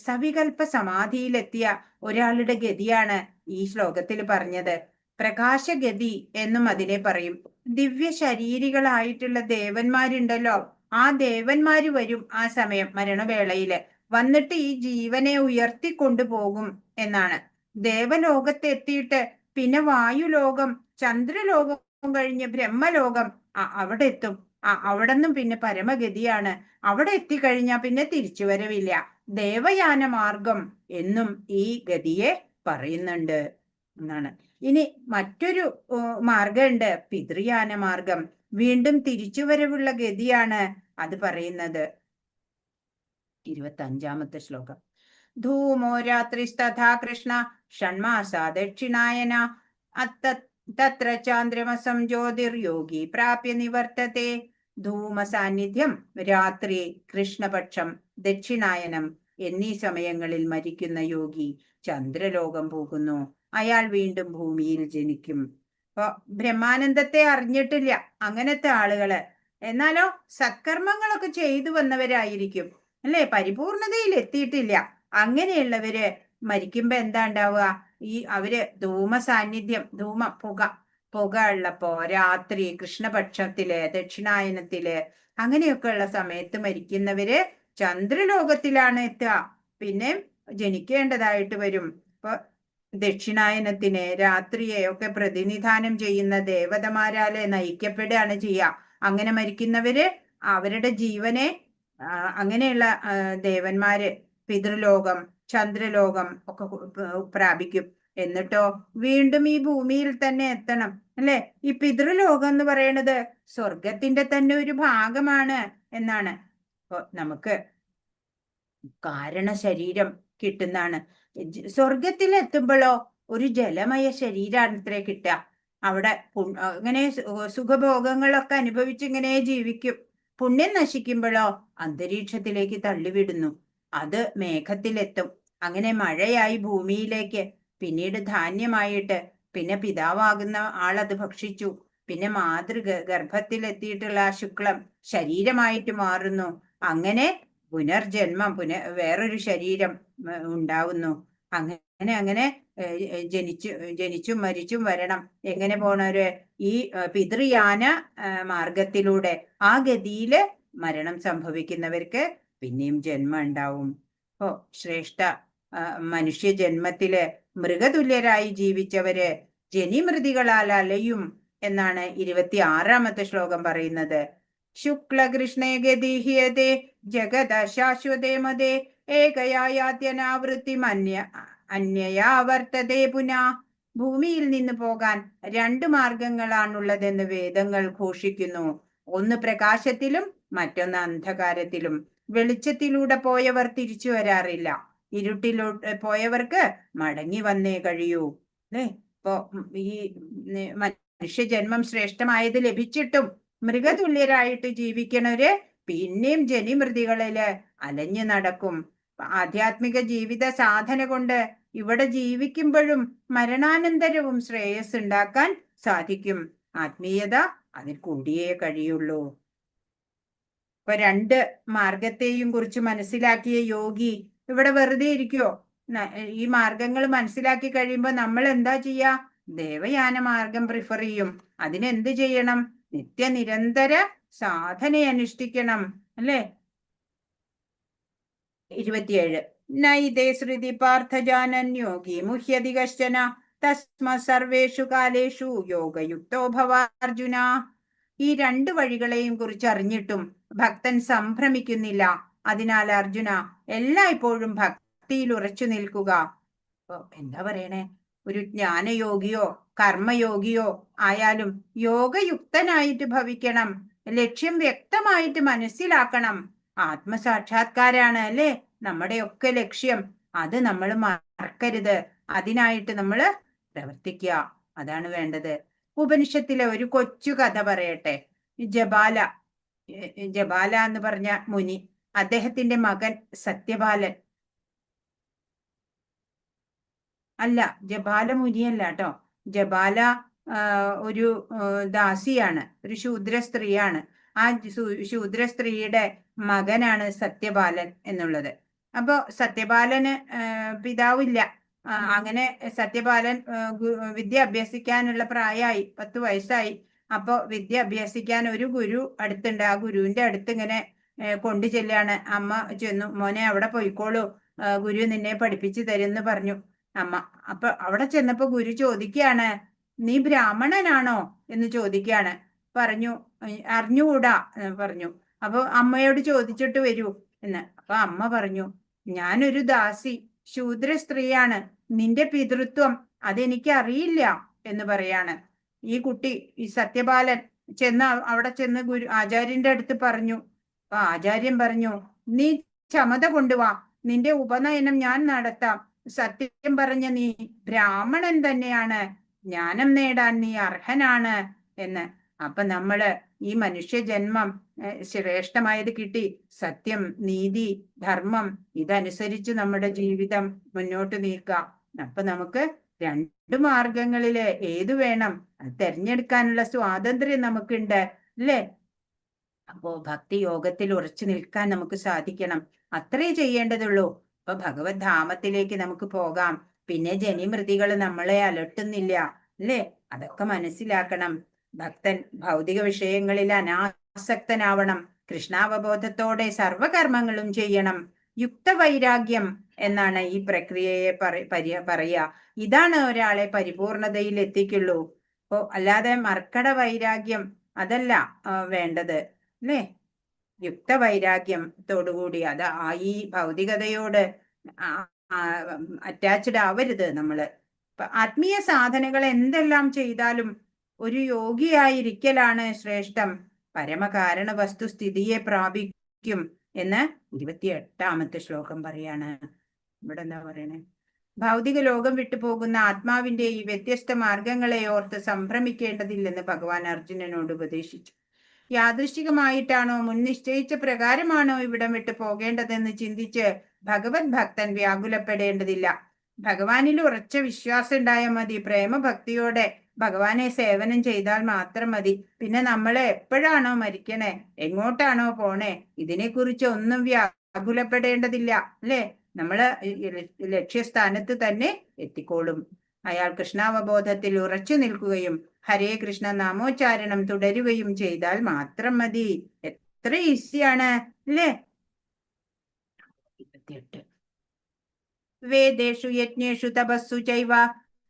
സവികൽപ്പ സമാധിയിലെത്തിയ ഒരാളുടെ ഗതിയാണ് ഈ ശ്ലോകത്തിൽ പറഞ്ഞത്. പ്രകാശഗതി എന്നും അതിനെ പറയും. ദിവ്യ ശരീരികളായിട്ടുള്ള ദേവന്മാരുണ്ടല്ലോ, ആ ദേവന്മാര് വരും ആ സമയം മരണവേളയില്. വന്നിട്ട് ഈ ജീവനെ ഉയർത്തിക്കൊണ്ടുപോകും എന്നാണ്. ദേവലോകത്ത് എത്തിയിട്ട് പിന്നെ വായുലോകം, ചന്ദ്രലോകം കഴിഞ്ഞ് ബ്രഹ്മലോകം അവിടെ എത്തും. അവിടെ നിന്നും പിന്നെ പരമഗതിയാണ്. അവിടെ എത്തിക്കഴിഞ്ഞാൽ പിന്നെ തിരിച്ചുവരവില്ല. ദേവയാന മാർഗം എന്നും ഈ ഗതിയെ പറയുന്നുണ്ട് എന്നാണ്. ഇനി മറ്റൊരു മാർഗമുണ്ട്, പിതൃയാന മാർഗം. വീണ്ടും തിരിച്ചുവരവുള്ള ഗതിയാണ് അത് പറയുന്നത്. 25ാമത്തെ ശ്ലോകം. ധൂമോ രാത്രിസ്തഥാ കൃഷ്ണ ഷൺമാസ ദക്ഷിണായന തത്ര ചാന്ദ്രമസം ജ്യോതിർയോഗി പ്രാപ്യ നിവർത്തത്തെ. ധൂമ സാന്നിധ്യം, രാത്രി, കൃഷ്ണപക്ഷം, ദക്ഷിണായനം എന്നീ സമയങ്ങളിൽ മരിക്കുന്ന യോഗി ചന്ദ്രലോകം പോകുന്നു. അയാൾ വീണ്ടും ഭൂമിയിൽ ജനിക്കും. അപ്പൊ ബ്രഹ്മാനന്ദത്തെ അറിഞ്ഞിട്ടില്ല അങ്ങനത്തെ ആളുകള്, എന്നാലോ സത്കർമ്മങ്ങളൊക്കെ ചെയ്തു വന്നവരായിരിക്കും അല്ലെ. പരിപൂർണതയിൽ എത്തിയിട്ടില്ല. അങ്ങനെയുള്ളവര് മരിക്കുമ്പോ എന്താ ഉണ്ടാവുക? അവര് ധൂമ സാന്നിധ്യം, പുക ഉള്ളപ്പോ, രാത്രി, കൃഷ്ണപക്ഷത്തില്, ദക്ഷിണായനത്തില് അങ്ങനെയൊക്കെ ഉള്ള സമയത്ത് മരിക്കുന്നവര് ചന്ദ്രലോകത്തിലാണ് എത്തുക. പിന്നെ ജനിക്കേണ്ടതായിട്ട് വരും. ഇപ്പൊ ദക്ഷിണായനത്തിന്, രാത്രിയെ ഒക്കെ പ്രതിനിധാനം ചെയ്യുന്ന ദേവതമാരാലെ നയിക്കപ്പെടുകയാണ് ചെയ്യുക. അങ്ങനെ മരിക്കുന്നവര് അവരുടെ ജീവനെ അങ്ങനെയുള്ള ദേവന്മാര് പിതൃലോകം, ചന്ദ്രലോകം ഒക്കെ പ്രാപിക്കും. എന്നിട്ടോ വീണ്ടും ഈ ഭൂമിയിൽ തന്നെ എത്തണം അല്ലെ. ഈ പിതൃലോകം എന്ന് പറയുന്നത് സ്വർഗത്തിന്റെ തന്നെ ഒരു ഭാഗമാണ് എന്നാണ്. അപ്പൊ നമുക്ക് കാരണ ശരീരം കിട്ടുന്നതാണ്. സ്വർഗത്തിലെത്തുമ്പോഴോ ഒരു ജലമയ ശരീരമാണ് ഇത്രേ കിട്ടുക. അവിടെ ഇങ്ങനെ സുഖഭോഗങ്ങളൊക്കെ അനുഭവിച്ച് ഇങ്ങനെ ജീവിക്കും. പുണ്യം നശിക്കുമ്പോഴോ അന്തരീക്ഷത്തിലേക്ക് തള്ളിവിടുന്നു. അത് മേഘത്തിലെത്തും. അങ്ങനെ മഴയായി ഭൂമിയിലേക്ക്, പിന്നീട് ധാന്യമായിട്ട്, പിന്നെ പിതാവാകുന്ന ആളത് ഭക്ഷിച്ചു. പിന്നെ ഗർഭത്തിലെത്തിയിട്ടുള്ള ആ ശുക്ലം ശരീരമായിട്ട് മാറുന്നു. അങ്ങനെ പുനർജന്മം, വേറൊരു ശരീരം ഉണ്ടാവുന്നു. അങ്ങനെ ജനിച്ചും മരിച്ചും വരണം. എങ്ങനെ പോണവര്? ഈ പിതൃയാന മാർഗത്തിലൂടെ ആ ഗതിയില് മരണം സംഭവിക്കുന്നവർക്ക് പിന്നെയും ജന്മം ഉണ്ടാവും. ഓ ശ്രേഷ്ഠ മനുഷ്യ ജന്മത്തില് മൃഗതുല്യരായി ജീവിച്ചവര് ജനിമൃതികളാൽ അലയും എന്നാണ് 26ാമത്തെ ശ്ലോകം പറയുന്നത്. ശുക്ലകൃഷ്ണേ ഗതിഹ്യതേ ജഗത ശാശ്വതേ മതേ ഏകയായാത്യനാവൃത്തി അന്യയാ വർത്തതേ പുനാ. ഭൂമിയിൽ നിന്ന് പോകാൻ 2 മാർഗങ്ങളാണുള്ളതെന്ന് വേദങ്ങൾ ഘോഷിക്കുന്നു. ഒന്ന് പ്രകാശത്തിലും മറ്റൊന്ന് അന്ധകാരത്തിലും. വെളിച്ചത്തിലൂടെ പോയവർ തിരിച്ചു വരാറില്ല. ഇരുട്ടിലൂടെ പോയവർക്ക് മടങ്ങി വന്നേ കഴിയൂ അല്ലെ. ഇപ്പോ ഈ മനുഷ്യജന്മം ശ്രേഷ്ഠമായത് ലഭിച്ചിട്ടും മൃഗതുല്യരായിട്ട് ജീവിക്കണവര് പിന്നെയും ജനിമൃതികളില് അലഞ്ഞു നടക്കും. ആധ്യാത്മിക ജീവിത സാധന കൊണ്ട് ഇവിടെ ജീവിക്കുമ്പോഴും മരണാനന്തരവും ശ്രേയസ് ഉണ്ടാക്കാൻ സാധിക്കും. ആത്മീയത അതിൽ കൂടിയേ കഴിയുള്ളൂ. ഇപ്പൊ രണ്ട് മാർഗത്തെയും കുറിച്ച് മനസ്സിലാക്കിയ യോഗി ഇവിടെ വെറുതെ ഇരിക്കുവോ? ഈ മാർഗങ്ങൾ മനസ്സിലാക്കി കഴിയുമ്പോൾ നമ്മൾ എന്താ ചെയ്യാ? ദേവയാന മാർഗം പ്രിഫർ ചെയ്യും. അതിനെന്ത് ചെയ്യണം? നിത്യനിരന്തര സാധന അനുഷ്ഠിക്കണം, അല്ലേ? 27 നൈതേ ശ്രുതി പാർത്ഥജാനൻ യോഗി മുഹ്യതി കശ്ചന തസ്മ സർവേഷു കാലേഷു യോഗയുക്തോ ഭവാർജുന. ഈ രണ്ട് വഴികളെയും കുറിച്ച് അറിഞ്ഞിട്ടും ഭക്തൻ സംഭ്രമിക്കുന്നില്ല. അതിനാൽ അർജുന, എല്ലായ്പ്പോഴും ഭക്തിയിൽ ഉറച്ചു നിൽക്കുക. എന്താ പറയണേ? ഒരു ജ്ഞാനയോഗിയോ കർമ്മയോഗിയോ ആയാലും യോഗയുക്തനായിട്ട് ഭവിക്കണം. ലക്ഷ്യം വ്യക്തമായിട്ട് മനസ്സിലാക്കണം. ആത്മസാക്ഷാത്കാരാണ് അല്ലേ നമ്മുടെയൊക്കെ ലക്ഷ്യം. അത് നമ്മൾ മറക്കരുത്. അതിനായിട്ട് നമ്മൾ പ്രവർത്തിക്കുക. അതാണ് വേണ്ടത്. ഉപനിഷത്തിലെ ഒരു കൊച്ചു കഥ പറയട്ടെ. ജബാല എന്ന് പറഞ്ഞ മുനി, അദ്ദേഹത്തിന്റെ മകൻ സത്യപാലൻ അല്ല, ജബാല മുനിയല്ല കേട്ടോ. ജബാല ഒരു ദാസിയാണ്, ഒരു ശൂദ്ര സ്ത്രീയാണ്. ആ ശൂദ്ര സ്ത്രീയുടെ മകനാണ് സത്യപാലൻ എന്നുള്ളത്. അപ്പോ സത്യപാലന് പിതാവില്ല. അങ്ങനെ സത്യപാലൻ വിദ്യ അഭ്യസിക്കാനുള്ള പ്രായമായി, 10 വയസ്സായി. അപ്പോ വിദ്യ അഭ്യസിക്കാൻ ഒരു ഗുരു അടുത്തുണ്ട്. ആ ഗുരുവിന്റെ അടുത്ത് ഇങ്ങനെ കൊണ്ടു ചെല്ലാണ്. അമ്മ ചെന്നു, മോനെ അവിടെ പോയിക്കോളൂ, ഗുരു നിന്നെ പഠിപ്പിച്ചു തരുമെന്ന് പറഞ്ഞു അമ്മ. അപ്പൊ അവിടെ ചെന്നപ്പോ ഗുരു ചോദിക്കുകയാണ്, നീ ബ്രാഹ്മണനാണോ എന്ന് ചോദിക്കുകയാണ്. പറഞ്ഞു, അറിഞ്ഞുകൂടാ പറഞ്ഞു. അപ്പൊ അമ്മയോട് ചോദിച്ചിട്ട് വരൂ എന്ന്. അപ്പൊ അമ്മ പറഞ്ഞു, ഞാനൊരു ദാസി, ശൂദ്ര സ്ത്രീയാണ്. നിന്റെ പിതൃത്വം അതെനിക്ക് അറിയില്ല എന്ന് പറയാണ്. ഈ കുട്ടി, ഈ സത്യപാലൻ അവിടെ ചെന്ന് ആചാര്യന്റെ അടുത്ത് പറഞ്ഞു. അപ്പൊ ആചാര്യൻ പറഞ്ഞു, നീ ക്ഷമത കൊണ്ടുവാ, നിന്റെ ഉപനയനം ഞാൻ നടത്താം. സത്യം പറഞ്ഞ നീ ബ്രാഹ്മണൻ തന്നെയാണ്, ജ്ഞാനം നേടാൻ നീ അർഹനാണ് എന്ന്. അപ്പൊ നമ്മള് ഈ മനുഷ്യജന്മം ശ്രേഷ്ഠമായത് കിട്ടി. സത്യം, നീതി, ധർമ്മം ഇതനുസരിച്ച് നമ്മുടെ ജീവിതം മുന്നോട്ട് നീക്കാം. അപ്പൊ നമുക്ക് 2 മാർഗങ്ങളില് ഏത് വേണം തെരഞ്ഞെടുക്കാനുള്ള സ്വാതന്ത്ര്യം നമുക്കുണ്ട്, അല്ലേ? അപ്പോ ഭക്തി യോഗത്തിൽ ഉറച്ചു നിൽക്കാൻ നമുക്ക് സാധിക്കണം. അത്രേ ചെയ്യേണ്ടതുള്ളൂ. അപ്പൊ ഭഗവത് ധാമത്തിലേക്ക് നമുക്ക് പോകാം. പിന്നെ ജനിമൃതികൾ നമ്മളെ അലട്ടുന്നില്ല, അല്ലേ? അതൊക്കെ മനസ്സിലാക്കണം. ഭക്തൻ ഭൗതിക വിഷയങ്ങളിൽ അനാസക്തനാവണം. കൃഷ്ണാവബോധത്തോടെ സർവകർമ്മങ്ങളും ചെയ്യണം. യുക്തവൈരാഗ്യം എന്നാണ് ഈ പ്രക്രിയയെ പറയുക. ഇതാണ് ഒരാളെ പരിപൂർണതയിൽ എത്തിക്കുള്ളൂ. അപ്പോ അല്ലാതെ മർക്കട വൈരാഗ്യം അതല്ല വേണ്ടത്, അല്ലേ? യുക്തവൈരാഗ്യത്തോടുകൂടി അത് ഈ ഭൗതികതയോട് അറ്റാച്ച്ഡ് ആവരുത് നമ്മള്. ആത്മീയ സാധനകൾ എന്തെല്ലാം ചെയ്താലും ഒരു യോഗിയായിരിക്കലാണ് ശ്രേഷ്ഠം. പരമകാരണ വസ്തുസ്ഥിതിയെ പ്രാപിക്കും എന്ന് 28ാമത്തെ ശ്ലോകം പറയാണ്. ഇവിടെ എന്താ പറയണേ? ഭൗതിക ലോകം വിട്ടുപോകുന്ന ആത്മാവിന്റെ ഈ വ്യത്യസ്ത മാർഗങ്ങളെ ഓർത്ത് സംഭ്രമിക്കേണ്ടതില്ലെന്ന് ഭഗവാൻ അർജുനനോട് ഉപദേശിച്ചു. യാദൃശ്ചികമായിട്ടാണോ, മുൻ നിശ്ചയിച്ച പ്രകാരമാണോ ഇവിടം വിട്ടു പോകേണ്ടതെന്ന് ചിന്തിച്ച് ഭഗവത് ഭക്തൻ വ്യാകുലപ്പെടേണ്ടതില്ല. ഭഗവാനിൽ ഉറച്ച വിശ്വാസം ഉണ്ടായാൽ മതി. പ്രേമഭക്തിയോടെ ഭഗവാനെ സേവനം ചെയ്താൽ മാത്രം മതി. പിന്നെ നമ്മളെ എപ്പോഴാണോ മരിക്കണേ, എങ്ങോട്ടാണോ പോണേ, ഇതിനെക്കുറിച്ച് ഒന്നും വ്യാകുലപ്പെടേണ്ടതില്ല, അല്ലേ? നമ്മള് ലക്ഷ്യസ്ഥാനത്ത് തന്നെ എത്തിക്കോളും. അയാൾ കൃഷ്ണാവബോധത്തിൽ ഉറച്ചു നിൽക്കുകയും ഹരേ കൃഷ്ണ നാമോച്ചാരണം തുടരുകയും ചെയ്താൽ മാത്രം മതി. എത്ര ഈസിയാണ്, അല്ലേ? 28 വേദേഷു യജ്ഞേഷു തപസ്സു ചൈവ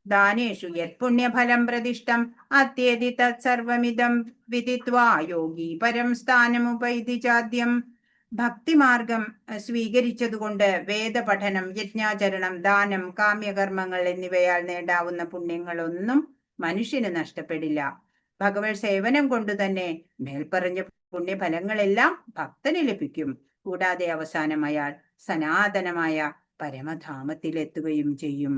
ദാനേഷു യത് പുണ്യഫലം പ്രതിഷ്ഠം അത്യേതി തത്സർവമിദം വിദിത്വാ യോഗി പരം സ്ഥാനമുപൈതി ചാദ്യം. ഭക്തിമാർഗം സ്വീകരിച്ചതുകൊണ്ട് വേദപഠനം, യജ്ഞാചരണം, ദാനം, കാമ്യകർമ്മങ്ങൾ എന്നിവയാൽ നേടാവുന്ന പുണ്യങ്ങളൊന്നും മനുഷ്യന് നഷ്ടപ്പെടില്ല. ഭഗവത് സേവനം കൊണ്ട് തന്നെ മേൽപ്പറഞ്ഞ പുണ്യഫലങ്ങളെല്ലാം ഭക്തന് ലഭിക്കും. കൂടാതെ അവസാനം അയാൾ സനാതനമായ പരമധാമത്തിലെത്തുകയും ചെയ്യും.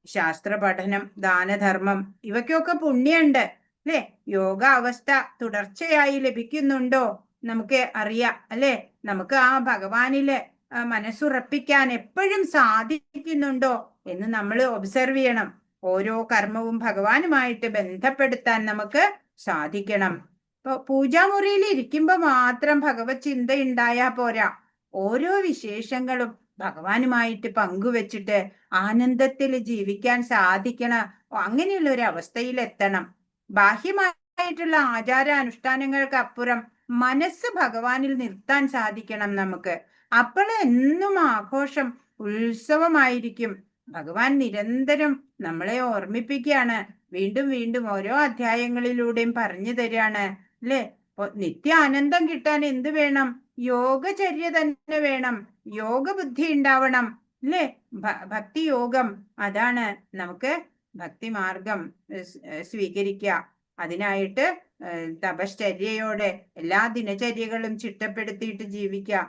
ശാസ്ത്ര പഠനം, ദാനധർമ്മം, ഇവയ്ക്കൊക്കെ പുണ്യമുണ്ട് അല്ലെ? യോഗ അവസ്ഥ തുടർച്ചയായി ലഭിക്കുന്നുണ്ടോ നമുക്ക് അറിയാം അല്ലെ? നമുക്ക് ആ ഭഗവാനില് മനസ്സുറപ്പിക്കാൻ എപ്പോഴും സാധിക്കുന്നുണ്ടോ എന്ന് നമ്മൾ ഒബ്സർവ് ചെയ്യണം. ഓരോ കർമ്മവും ഭഗവാനുമായിട്ട് ബന്ധപ്പെടുത്താൻ നമുക്ക് സാധിക്കണം. ഇപ്പൊ പൂജാമുറിയിൽ ഇരിക്കുമ്പോ മാത്രം ഭഗവത് ചിന്ത ഉണ്ടായാ പോരാ. ഓരോ വിശേഷങ്ങളും ഭഗവാനുമായിട്ട് പങ്കുവെച്ചിട്ട് ആനന്ദത്തിൽ ജീവിക്കാൻ സാധിക്കണം. അങ്ങനെയുള്ള ഒരു അവസ്ഥയിൽ എത്തണം. ബാഹ്യമായിട്ടുള്ള ആചാരാനുഷ്ഠാനങ്ങൾക്ക് അപ്പുറം മനസ്സ് ഭഗവാനിൽ നിർത്താൻ സാധിക്കണം നമുക്ക്. അപ്പോൾ എന്നും ആഘോഷം, ഉത്സവമായിരിക്കും. ഭഗവാൻ നിരന്തരം നമ്മളെ ഓർമ്മിപ്പിക്കുകയാണ്. വീണ്ടും വീണ്ടും ഓരോ അധ്യായങ്ങളിലൂടെയും പറഞ്ഞു തരികയാണ് അല്ലെ? നിത്യ ആനന്ദം കിട്ടാൻ എന്ത് വേണം? യോഗചര്യ തന്നെ വേണം. യോഗ ബുദ്ധി ഉണ്ടാവണം അല്ലെ? ഭക്തി യോഗം, അതാണ് നമുക്ക് ഭക്തി മാർഗം സ്വീകരിക്കുക. അതിനായിട്ട് തപശ്ചര്യയോടെ എല്ലാ ദിനചര്യകളും ചിട്ടപ്പെടുത്തിയിട്ട് ജീവിക്കുക.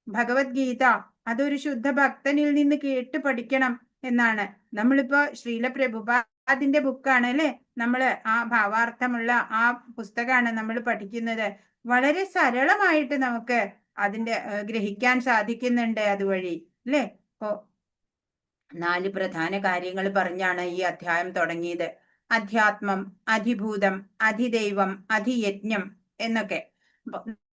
ഭഗവത്ഗീത അതൊരു ശുദ്ധ ഭക്തനിൽ നിന്ന് കേട്ട് പഠിക്കണം എന്നാണ്. നമ്മളിപ്പോ ശ്രീല പ്രഭുപാദിന്റെ ബുക്കാണ് അല്ലെ, നമ്മള് ആ ഭാവാർത്ഥമുള്ള ആ പുസ്തകമാണ് നമ്മൾ പഠിക്കുന്നത്. വളരെ സരളമായിട്ട് നമുക്ക് അതിന്റെ ഗ്രഹിക്കാൻ സാധിക്കുന്നുണ്ട് അതുവഴി അല്ലെ? ഇപ്പോ 4 പ്രധാന കാര്യങ്ങൾ പറഞ്ഞാണ് ഈ അധ്യായം തുടങ്ങിയത്. അധ്യാത്മം, അധിഭൂതം, അധിദൈവം, അധിയജ്ഞം എന്നൊക്കെ.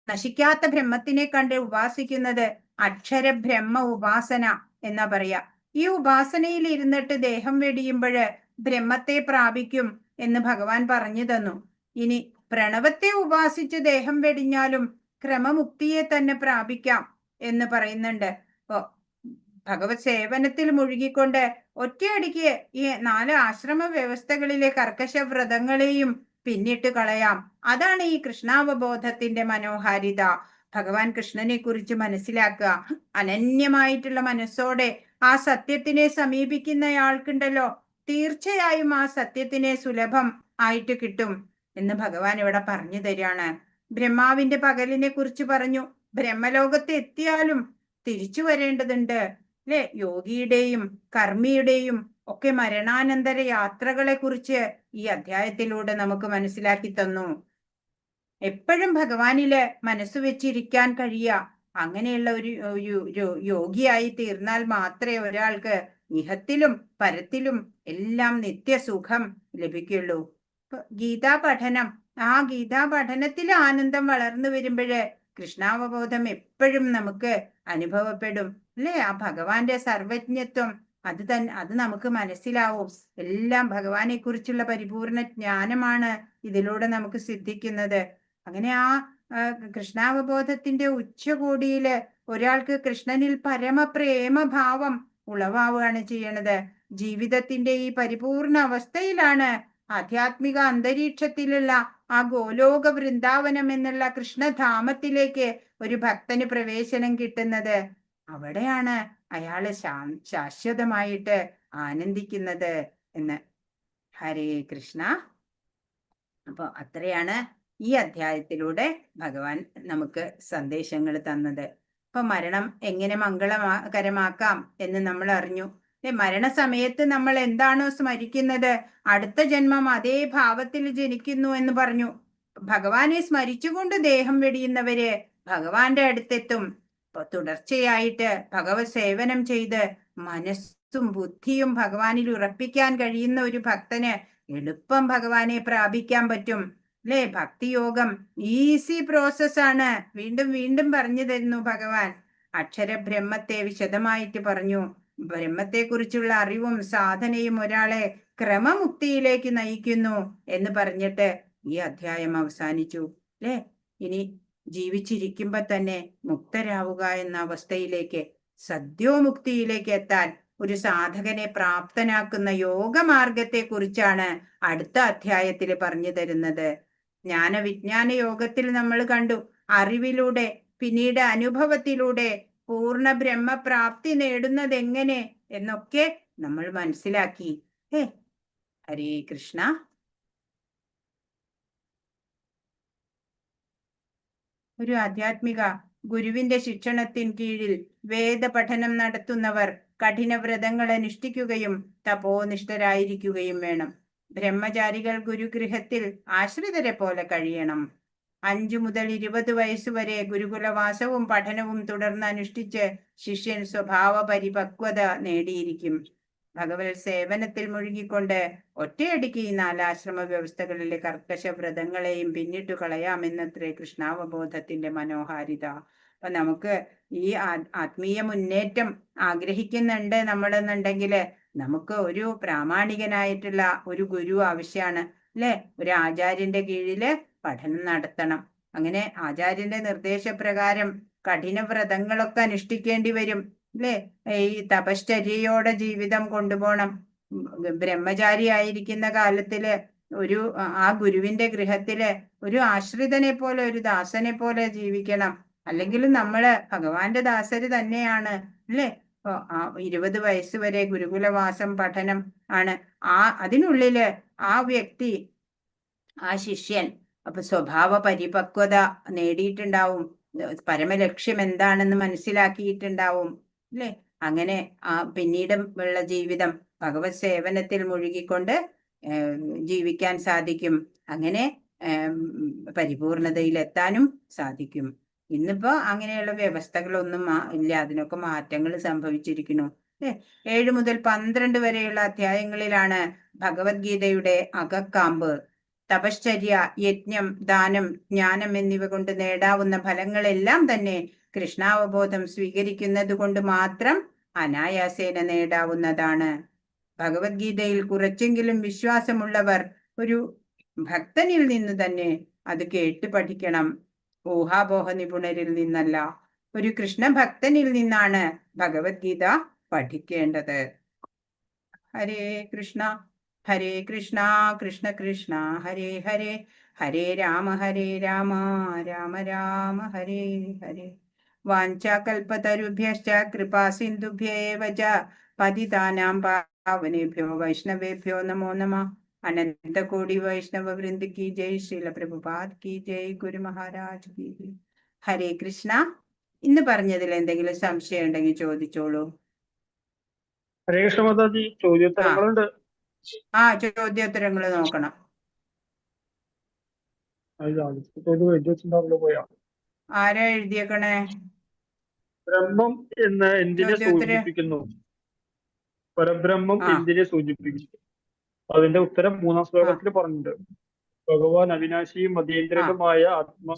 നശിക്കാത്ത ബ്രഹ്മത്തിനെ കണ്ട് ഉപാസിക്കുന്നത് അക്ഷരബ്രഹ്മ ഉപാസന എന്നാ പറയാ. ഈ ഉപാസനയിൽ ഇരുന്നിട്ട് ദേഹം വെടിയുമ്പോഴ് ബ്രഹ്മത്തെ പ്രാപിക്കും എന്ന് ഭഗവാൻ പറഞ്ഞു തന്നു. ഇനി പ്രണവത്തെ ഉപാസിച്ച് ദേഹം വെടിഞ്ഞാലും ക്രമമുക്തിയെ തന്നെ പ്രാപിക്കാം എന്ന് പറയുന്നുണ്ട്. ഭഗവത് സേവനത്തിൽ മുഴുകിക്കൊണ്ട് ഒറ്റയടിക്ക് ഈ 4 ആശ്രമ വ്യവസ്ഥകളിലെ കർക്കശ വ്രതങ്ങളെയും പിന്നിട്ട് കളയാം. അതാണ് ഈ കൃഷ്ണാവബോധത്തിന്റെ മനോഹാരിത. ഭഗവാൻ കൃഷ്ണനെ കുറിച്ച് മനസ്സിലാക്കുക. അനന്യമായിട്ടുള്ള മനസ്സോടെ ആ സത്യത്തിനെ സമീപിക്കുന്നയാൾക്കുണ്ടല്ലോ, തീർച്ചയായും ആ സത്യത്തിനെ സുലഭം ആയിട്ട് കിട്ടും എന്ന് ഭഗവാൻ ഇവിടെ പറഞ്ഞു തരികയാണ്. ബ്രഹ്മാവിന്റെ പകലിനെ കുറിച്ച് പറഞ്ഞു. ബ്രഹ്മലോകത്ത് എത്തിയാലും തിരിച്ചു വരേണ്ടതുണ്ട് അല്ലെ? യോഗിയുടെയും കർമ്മിയുടെയും ഒക്കെ മരണാനന്തര യാത്രകളെ കുറിച്ച് ഈ അധ്യായത്തിലൂടെ നമുക്ക് മനസ്സിലാക്കി തന്നു. എപ്പോഴും ഭഗവാനില് മനസ്സ് വെച്ചിരിക്കാൻ കഴിയുക. അങ്ങനെയുള്ള ഒരു യോഗിയായി തീർന്നാൽ മാത്രമേ ഒരാൾക്ക് ഇഹത്തിലും പരത്തിലും എല്ലാം നിത്യസുഖം ലഭിക്കുള്ളൂ. ഗീതാ പഠനം, ആ ഗീതാ പഠനത്തിൽ ആനന്ദം വളർന്നു വരുമ്പോഴ് കൃഷ്ണാവബോധം എപ്പോഴും നമുക്ക് അനുഭവപ്പെടും അല്ലെ? ആ ഭഗവാന്റെ സർവജ്ഞത്വം അത് നമുക്ക് മനസ്സിലാവും. എല്ലാം ഭഗവാനെ കുറിച്ചുള്ള പരിപൂർണ ജ്ഞാനമാണ് ഇതിലൂടെ നമുക്ക് സിദ്ധിക്കുന്നത്. അങ്ങനെ ആ കൃഷ്ണാവബോധത്തിന്റെ ഉച്ചകോടിയില് ഒരാൾക്ക് കൃഷ്ണനിൽ പരമപ്രേമഭാവം ഉളവാവുകയാണ് ചെയ്യണത്. ജീവിതത്തിന്റെ ഈ പരിപൂർണ അവസ്ഥയിലാണ് ആധ്യാത്മിക അന്തരീക്ഷത്തിലുള്ള ആ ഗോലോക വൃന്ദാവനം എന്നുള്ള കൃഷ്ണധാമത്തിലേക്ക് ഒരു ഭക്തന് പ്രവേശനം കിട്ടുന്നത്. അവിടെയാണ് അയാള് ശാശ്വതമായിട്ട് ആനന്ദിക്കുന്നത് എന്ന്. ഹരേ കൃഷ്ണ. അപ്പൊ അത്രയാണ് ഈ അധ്യായത്തിലൂടെ ഭഗവാൻ നമുക്ക് സന്ദേശങ്ങൾ തന്നത്. അപ്പൊ മരണം എങ്ങനെ മംഗളകരമാക്കാം എന്ന് നമ്മൾ അറിഞ്ഞു. മരണസമയത്ത് നമ്മൾ എന്താണോ സ്മരിക്കുന്നത്, അടുത്ത ജന്മം അതേ ഭാവത്തിൽ ജനിക്കുന്നു എന്ന് പറഞ്ഞു. ഭഗവാനെ സ്മരിച്ചുകൊണ്ട് ദേഹം വെടിയുന്നവര് ഭഗവാന്റെ അടുത്തെത്തും. തുടർച്ചയായിട്ട് ഭഗവത് സേവനം ചെയ്ത് മനസ്സും ബുദ്ധിയും ഭഗവാനിൽ ഉറപ്പിക്കാൻ കഴിയുന്ന ഒരു ഭക്തന് എളുപ്പം ഭഗവാനെ പ്രാപിക്കാൻ പറ്റും അല്ലെ? ഭക്തിയോഗം ഈസി പ്രോസസ്സാണ്. വീണ്ടും വീണ്ടും പറഞ്ഞു തരുന്നു ഭഗവാൻ. അക്ഷരബ്രഹ്മത്തെ വിശദമായിട്ട് പറഞ്ഞു. ബ്രഹ്മത്തെ കുറിച്ചുള്ള അറിവും സാധനയും ഒരാളെ ക്രമമുക്തിയിലേക്ക് നയിക്കുന്നു എന്ന് പറഞ്ഞിട്ട് ഈ അധ്യായം അവസാനിച്ചു അല്ലെ? ഇനി ജീവിച്ചിരിക്കുമ്പോ തന്നെ മുക്തരാവുക എന്ന അവസ്ഥയിലേക്ക്, സദ്യോമുക്തിയിലേക്ക് എത്താൻ ഒരു സാധകനെ പ്രാപ്തനാക്കുന്ന യോഗമാർഗത്തെ കുറിച്ചാണ് അടുത്ത അധ്യായത്തിൽ പറഞ്ഞു തരുന്നത്. ജ്ഞാനവിജ്ഞാന യോഗത്തിൽ നമ്മൾ കണ്ടു, അറിവിലൂടെ പിന്നീട് അനുഭവത്തിലൂടെ പൂർണ്ണ ബ്രഹ്മപ്രാപ്തി നേടുന്നത് എങ്ങനെ എന്നൊക്കെ നമ്മൾ മനസ്സിലാക്കി. ഹരേ കൃഷ്ണ. ഒരു ആധ്യാത്മിക ഗുരുവിന്റെ ശിക്ഷണത്തിൻ കീഴിൽ വേദപഠനം നടത്തുന്നവർ കഠിന വ്രതങ്ങൾ അനുഷ്ഠിക്കുകയും തപോനിഷ്ഠരായിരിക്കുകയും വേണം. ബ്രഹ്മചാരികൾ ഗുരുഗൃഹത്തിൽ ആശ്രിതരെ പോലെ കഴിയണം. 5 മുതൽ 20 വയസ്സുവരെ ഗുരുകുലവാസവും പഠനവും തുടർന്ന് അനുഷ്ഠിച്ച് ശിഷ്യൻ സ്വഭാവ പരിപക്വത നേടിയിരിക്കും. ഭഗവത് സേവനത്തിൽ മുഴുകിക്കൊണ്ട് ഒറ്റയടിക്ക് ഈ 4 ആശ്രമ വ്യവസ്ഥകളിലെ കർക്കശ വ്രതങ്ങളെയും പിന്നിട്ടു കളയാമെന്നത്രേ കൃഷ്ണാവബോധത്തിന്റെ മനോഹാരിത. അപ്പൊ നമുക്ക് ഈ ആത്മീയ മുന്നേറ്റം ആഗ്രഹിക്കുന്നുണ്ട് നമ്മളെന്നുണ്ടെങ്കിൽ നമുക്ക് ഒരു പ്രാമാണികനായിട്ടുള്ള ഒരു ഗുരു ആവശ്യമാണ്, അല്ലെ? ഒരു ആചാര്യന്റെ കീഴില് പഠനം നടത്തണം. അങ്ങനെ ആചാര്യന്റെ നിർദ്ദേശപ്രകാരം കഠിന വ്രതങ്ങളൊക്കെ അനുഷ്ഠിക്കേണ്ടി വരും, അല്ലെ? ഈ തപശ്ചര്യയോടെ ജീവിതം കൊണ്ടുപോകണം. ബ്രഹ്മചാരി ആയിരിക്കുന്ന കാലത്തില് ആ ഗുരുവിന്റെ ഗൃഹത്തില് ഒരു ആശ്രിതനെ പോലെ, ഒരു ദാസനെ പോലെ ജീവിക്കണം. അല്ലെങ്കിൽ നമ്മള് ഭഗവാന്റെ ദാസര് തന്നെയാണ്, അല്ലെ? 20 വയസ്സ് വരെ ഗുരുകുലവാസം പഠനം ആണ്. അതിനുള്ളില് ആ വ്യക്തി, ആ ശിഷ്യൻ അപ്പൊ സ്വഭാവ പരിപക്വത നേടിയിട്ടുണ്ടാവും, പരമലക്ഷ്യം എന്താണെന്ന് മനസ്സിലാക്കിയിട്ടുണ്ടാവും, അല്ലെ? അങ്ങനെ പിന്നീട് ഉള്ള ജീവിതം ഭഗവത് സേവനത്തിൽ മുഴുകിക്കൊണ്ട് ജീവിക്കാൻ സാധിക്കും. അങ്ങനെ പരിപൂർണതയിലെത്താനും സാധിക്കും. ഇന്നിപ്പോ അങ്ങനെയുള്ള വ്യവസ്ഥകളൊന്നും ഇല്ല, അതിനൊക്കെ മാറ്റങ്ങൾ സംഭവിച്ചിരിക്കുന്നു. 7 മുതൽ 12 വരെയുള്ള അധ്യായങ്ങളിലാണ് ഭഗവത്ഗീതയുടെ അകക്കാമ്പ്. തപശ്ചര്യ, യജ്ഞം, ദാനം, ജ്ഞാനം എന്നിവ കൊണ്ട് നേടാവുന്ന ഫലങ്ങളെല്ലാം തന്നെ കൃഷ്ണാവബോധം സ്വീകരിക്കുന്നത് കൊണ്ട് മാത്രം അനായാസേന നേടാവുന്നതാണ്. ഭഗവത്ഗീതയിൽ കുറച്ചെങ്കിലും വിശ്വാസമുള്ളവർ ഒരു ഭക്തനിൽ നിന്ന് തന്നെ അത് കേട്ട് പഠിക്കണം. ഊഹാപോഹ നിപുണരിൽ നിന്നല്ല, ഒരു കൃഷ്ണഭക്തനിൽ നിന്നാണ് ഭഗവത്ഗീത പഠിക്കേണ്ടത്. ഹരേ കൃഷ്ണ ഹരേ കൃഷ്ണ കൃഷ്ണ കൃഷ്ണ ഹരേ ഹരേ, ഹരേ രാമ രാമ രാമ ഹരേ ഹരേ. വാഞ്ചാകൽപതരുഭ്യശ്ച കൃപാ സിന്ധുഭ്യേവ ച പതിതാനാം പാവനേഭ്യോ വൈഷ്ണവേഭ്യോ നമോ നമഃ. അനന്തകോടി വൈഷ്ണവ വൃന്ദ കി ജയ്, ശ്രീല പ്രഭുപാദ് കി ജയ്, ഗുരു മഹാരാജ് കി ജയ്. ഹരേ കൃഷ്ണ. ഇന്ന് പറഞ്ഞതിൽ എന്തെങ്കിലും സംശയം ഉണ്ടെങ്കിൽ ചോദിച്ചോളൂ. ഹരേ കൃഷ്ണ മാതാജി, ചോദ്യോത്തരങ്ങളുണ്ട്. ചോദ്യോത്തരങ്ങൾ നോക്കണം. പോയാ ആരാ എഴുതിയേക്കണേ? ബ്രഹ്മം എന്ന് എന്തിനെ സൂചിപ്പിക്കുന്നു? പരബ്രഹ്മം എന്തിനെ സൂചിപ്പിക്കുന്നു? അതിന്റെ ഉത്തരം 3-ാം ശ്ലോകത്തിൽ പറഞ്ഞിട്ടുണ്ട്. ഭഗവാൻ അവിനാശിയും മതീന്ദ്രനുമായ ആത്മാ,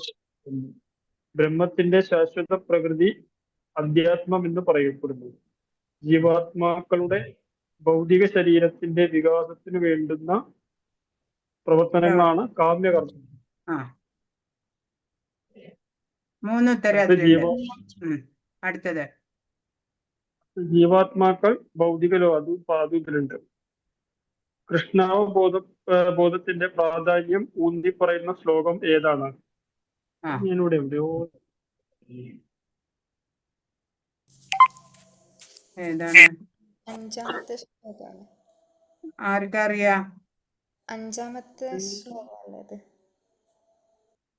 ബ്രഹ്മത്തിന്റെ ശാശ്വത പ്രകൃതി അധ്യാത്മം എന്ന് പറയപ്പെടുന്നു. ജീവാത്മാക്കളുടെ ഭൗതിക ശരീരത്തിന്റെ വികാസത്തിന് വേണ്ടുന്ന പ്രവർത്തനങ്ങളാണ് കാമ്യകർമ്മം. 3 ഉത്തരം. അടുത്തത് ജീവാത്മാക്കൾ ഭൗതിക ലോകത്തിലുണ്ട്. കൃഷ്ണാവബോധത്തിന്റെ പ്രാധാന്യം ഊന്നി പറയുന്ന ശ്ലോകം ഏതാണ്? ഞാനിവിടെ എവിടെയോ ഏതാണ്? 5-ാമത്തെ ശ്ലോകമാണ്. ആർക്കറിയാം? 5-ാമത്തെ ശ്ലോകമല്ലേ?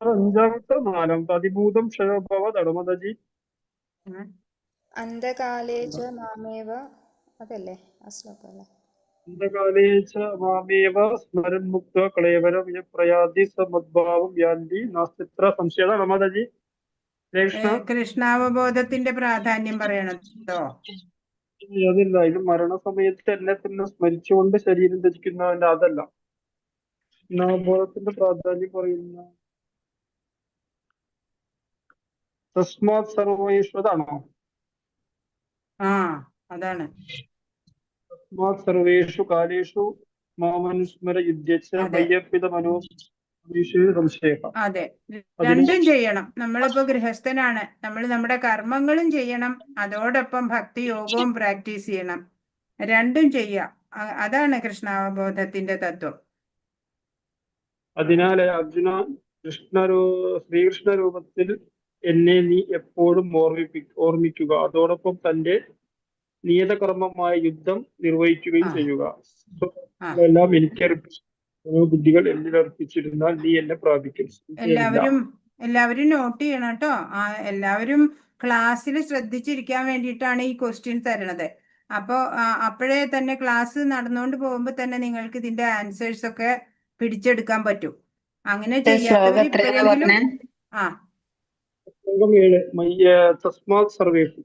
5-ാമത്തെ 4-ാമത്തെ അതിഭൂതം ക്ഷയോഭവ ദടമതജി അന്ധകാലേച മാമേവ, അതല്ലേ ആ ശ്ലോകം അല്ലേ? അന്ധകാലേച മാമേവ സ്മരൻ മുക്ത ക്ലേവരം പ്രയാതി സമദ്ഭാവം യാന്തി നാസ്തിത്ര സംശയ ദടമതജി. കൃഷ്ണാവബോധത്തിന്റെ പ്രാധാന്യം പറയണോ? അതില്ല, ഇത് മരണസമയത്ത് എന്നെ തന്നെ സ്മരിച്ചുകൊണ്ട് ശരീരം ത്യജിക്കുന്നതിന്റെ അതല്ല. കൃഷ്ണാവബോധത്തിന്റെ പ്രാധാന്യം പറയുന്ന തസ്മാത് സർവേഷ്വതാണോ? അതാണ്. തസ്മാത് സർവേഷു കാലേഷു മാമനുസ്മര യുദ്ധ്യച്ച മയ്യർപ്പിത സംശയ. അതെ, രണ്ടും ചെയ്യണം. നമ്മളിപ്പോ ഗൃഹസ്ഥനാണ്, നമ്മൾ നമ്മുടെ കർമ്മങ്ങളും ചെയ്യണം, അതോടൊപ്പം ഭക്തി യോഗവും പ്രാക്ടീസ് ചെയ്യണം. രണ്ടും ചെയ്യാം. അതാണ് കൃഷ്ണാവബോധത്തിന്റെ തത്വം. അതിനാൽ അർജുന, ശ്രീകൃഷ്ണ രൂപത്തിൽ എന്നെ നീ എപ്പോഴും ഓർമ്മിക്കുക. അതോടൊപ്പം തന്റെ നിയതകർമ്മമായ യുദ്ധം നിർവഹിക്കുകയും ചെയ്യുക. എല്ലാം എനിക്ക് ബുദ്ധികൾ എന്നിൽ അർപ്പിച്ചിരുന്നാൽ നീ എന്നെ പ്രാപിക്കും. എല്ലാവരും എല്ലാവരും നോട്ട് ചെയ്യണം കേട്ടോ. എല്ലാവരും ക്ലാസ്സിൽ ശ്രദ്ധിച്ചിരിക്കാൻ വേണ്ടിയിട്ടാണ് ഈ ക്വസ്റ്റ്യൻ തരണത്. അപ്പോൾ അപ്പോഴേ തന്നെ ക്ലാസ് നടന്നുകൊണ്ട് പോകുമ്പോൾ തന്നെ നിങ്ങൾക്ക് ഇതിന്റെ ആൻസേഴ്സ് ഒക്കെ പിടിച്ചെടുക്കാൻ പറ്റും. അങ്ങനെ ചെയ്യാത്തവർ ഇപ്പോഴെങ്കിലും ആ ശ്ലോകം 7 തസ്മാത് സർവേഷു.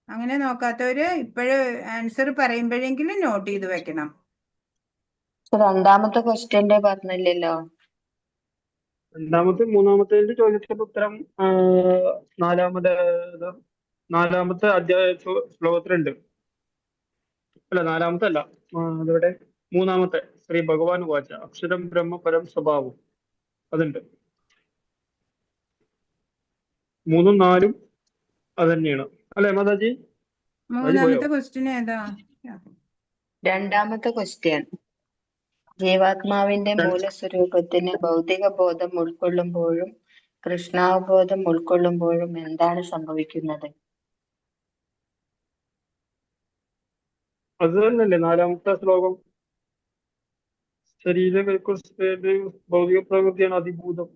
അങ്ങനെ നോക്കാത്തവര് ഇപ്പോഴും ആൻസർ പറയുമ്പോഴെങ്കിലും നോട്ട് ചെയ്ത് വെക്കണം. രണ്ടാമത്തെ ക്വസ്റ്റ്യന്റെ പറഞ്ഞില്ലല്ലോ. മൂന്നാമത്തെ ചോദ്യത്തിന്റെ ഉത്തരം നാലാമത്തെ അധ്യായ ശ്ലോകത്തിലുണ്ട്. അല്ല, നാലാമത്തെ അല്ല, അതിവിടെ മൂന്നാമത്തെ. ശ്രീ ഭഗവാൻ വാച അക്ഷരം ബ്രഹ്മ പരം സ്വഭാവം, അതുണ്ട്. 3ഉം 4ഉം അത് തന്നെയാണ് അല്ലെ മാതാജി? മൂന്നാമത്തെ ക്വസ്റ്റ്യൻ ഏതാ? രണ്ടാമത്തെ ക്വസ്റ്റ്യൻ, ജീവാത്മാവിന്റെ മൂലസ്വരൂപത്തിന് ഭൗതിക ബോധം ഉൾക്കൊള്ളുമ്പോഴും കൃഷ്ണാവബോധം ഉൾക്കൊള്ളുമ്പോഴും എന്താണ് സംഭവിക്കുന്നത്? അത് തന്നെയല്ലേ നാലാമത്തെ ശ്ലോകം. ഭൗതിക പ്രകൃതിയാണ് അതിഭൂതം.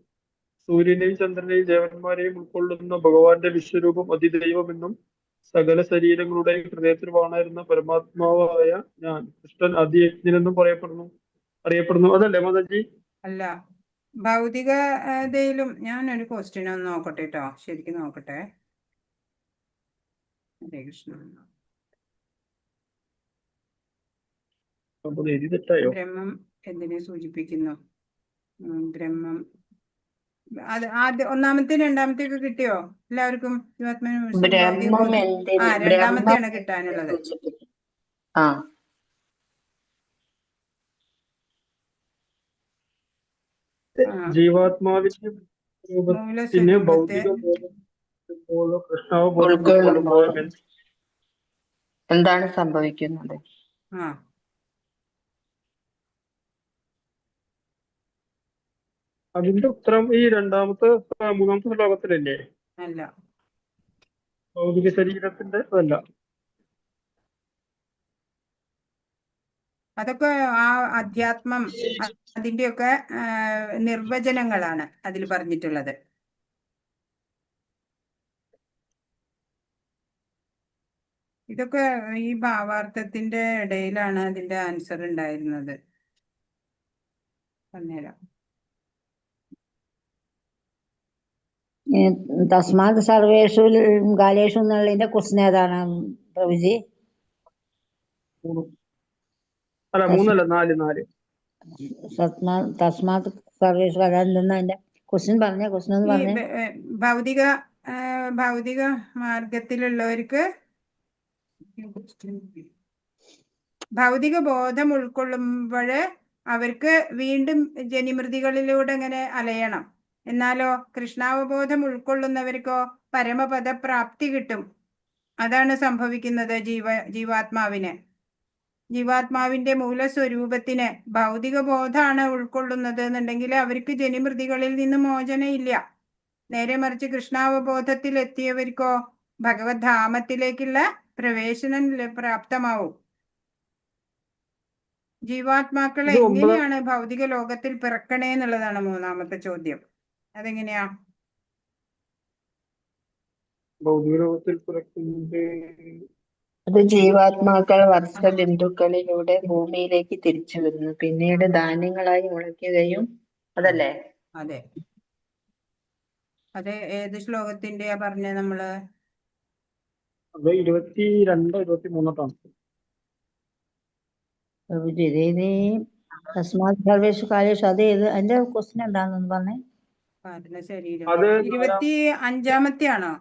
സൂര്യനെയും ചന്ദ്രനെയും ദേവന്മാരെയും ഉൾക്കൊള്ളുന്ന ഭഗവാന്റെ വിശ്വരൂപം അതിദൈവമെന്നും സകല ശരീരങ്ങളുടെയും ഹൃദയത്തിൽ വാണായിരുന്ന പരമാത്മാവായ ഞാൻ കൃഷ്ണൻ അതിയജ്ഞനെന്നും അറിയപ്പെടുന്നു. അതല്ലേ മാതാജി? അല്ല, ഭൗതികതയിലും ഞാനൊരു ക്വസ്റ്റ്യൻ ഒന്ന് നോക്കട്ടെ കേട്ടോ, ശരിക്കും നോക്കട്ടെ. ഹരേ കൃഷ്ണ. ബ്രഹ്മം എന്തിനെ സൂചിപ്പിക്കുന്നു? ബ്രഹ്മം അത് ഒന്നാമത്തെ രണ്ടാമത്തെ ഒക്കെ കിട്ടിയോ എല്ലാവർക്കും? രണ്ടാമത്തെയാണ് കിട്ടാനുള്ളത്. ജീവാത്മാവിന്റെ എന്താണ് സംഭവിക്കുന്നത്? അതിന്റെ ഉത്തരം ഈ മൂന്നാമത്തെ ശ്ലോകത്തിലല്ലേ? അല്ല, ഭൗതിക ശരീരത്തിന്റെ അല്ല. അതൊക്കെ ആ അധ്യാത്മം അതിന്റെയൊക്കെ നിർവചനങ്ങളാണ് അതിൽ പറഞ്ഞിട്ടുള്ളത്. ഇതൊക്കെ ഈ ഭാവാർത്ഥത്തിന്റെ ഇടയിലാണ് അതിന്റെ ആൻസർ ഉണ്ടായിരുന്നത്. പറഞ്ഞുതരാം. തസ്മാത് സർവേഷു കാലേഷു എന്നുള്ളതിന്റെ ക്വസ്റ്റ്യൻ ഏതാണ് പ്രഭുജി? അല്ല, 3 അല്ല, 4. തസ്മാത് സർവേഷു അതിന്റെ ക്വസ്റ്റ്യൻ പറഞ്ഞ ക്വസ്റ്റ്യൻ ഒന്ന് പറഞ്ഞേ. ഭൗതിക മാർഗത്തിലുള്ളവർക്ക് ഭൗതിക ബോധം ഉൾക്കൊള്ളുമ്പോൾ അവർക്ക് വീണ്ടും ജനിമൃതികളിലൂടെ ഇങ്ങനെ അലയണം. എന്നാലോ കൃഷ്ണാവബോധം ഉൾക്കൊള്ളുന്നവർക്കോ പരമപദ പ്രാപ്തി കിട്ടും. അതാണ് സംഭവിക്കുന്നത് ജീവാത്മാവിന്. ജീവാത്മാവിന്റെ മൂലസ്വരൂപത്തിന് ഭൗതിക ബോധമാണ് ഉൾക്കൊള്ളുന്നത് എന്നുണ്ടെങ്കിൽ അവർക്ക് ജനിമൃതികളിൽ നിന്ന് മോചനമില്ല. നേരെ മറിച്ച് കൃഷ്ണാവബോധത്തിൽ എത്തിയവർക്കോ ഭഗവത് ധാമത്തിലേക്കുള്ള പ്രവേശനം പ്രാപ്തമാവും. ജീവാത്മാക്കൾ എങ്ങനെയാണ് ഭൗതിക ലോകത്തിൽ പിറക്കണേ എന്നുള്ളതാണ് മൂന്നാമത്തെ ചോദ്യം. അതെങ്ങനെയാ? ഭൗതിക ലോകത്തിൽ പിറക്കുന്നത് അത് ജീവാത്മാക്കൾ വർഷബിന്ദുക്കളിലൂടെ ഭൂമിയിലേക്ക് തിരിച്ചു വരുന്നു, പിന്നീട് ധാന്യങ്ങളായി മുളയ്ക്കുകയും, അതല്ലേ? അതെ. അത് ഏത് ശ്ലോകത്തിന്റെയാ പറഞ്ഞ നമ്മള്? അത് 22, 23 തസ്മാത് സർവേഷു കാലേഷു അത് ഏത്? അതിന്റെ ക്വസ്റ്റ്യൻ എന്താണെന്ന് പറഞ്ഞേ. ശരീരം 25-ാമത്തെ ആണോ?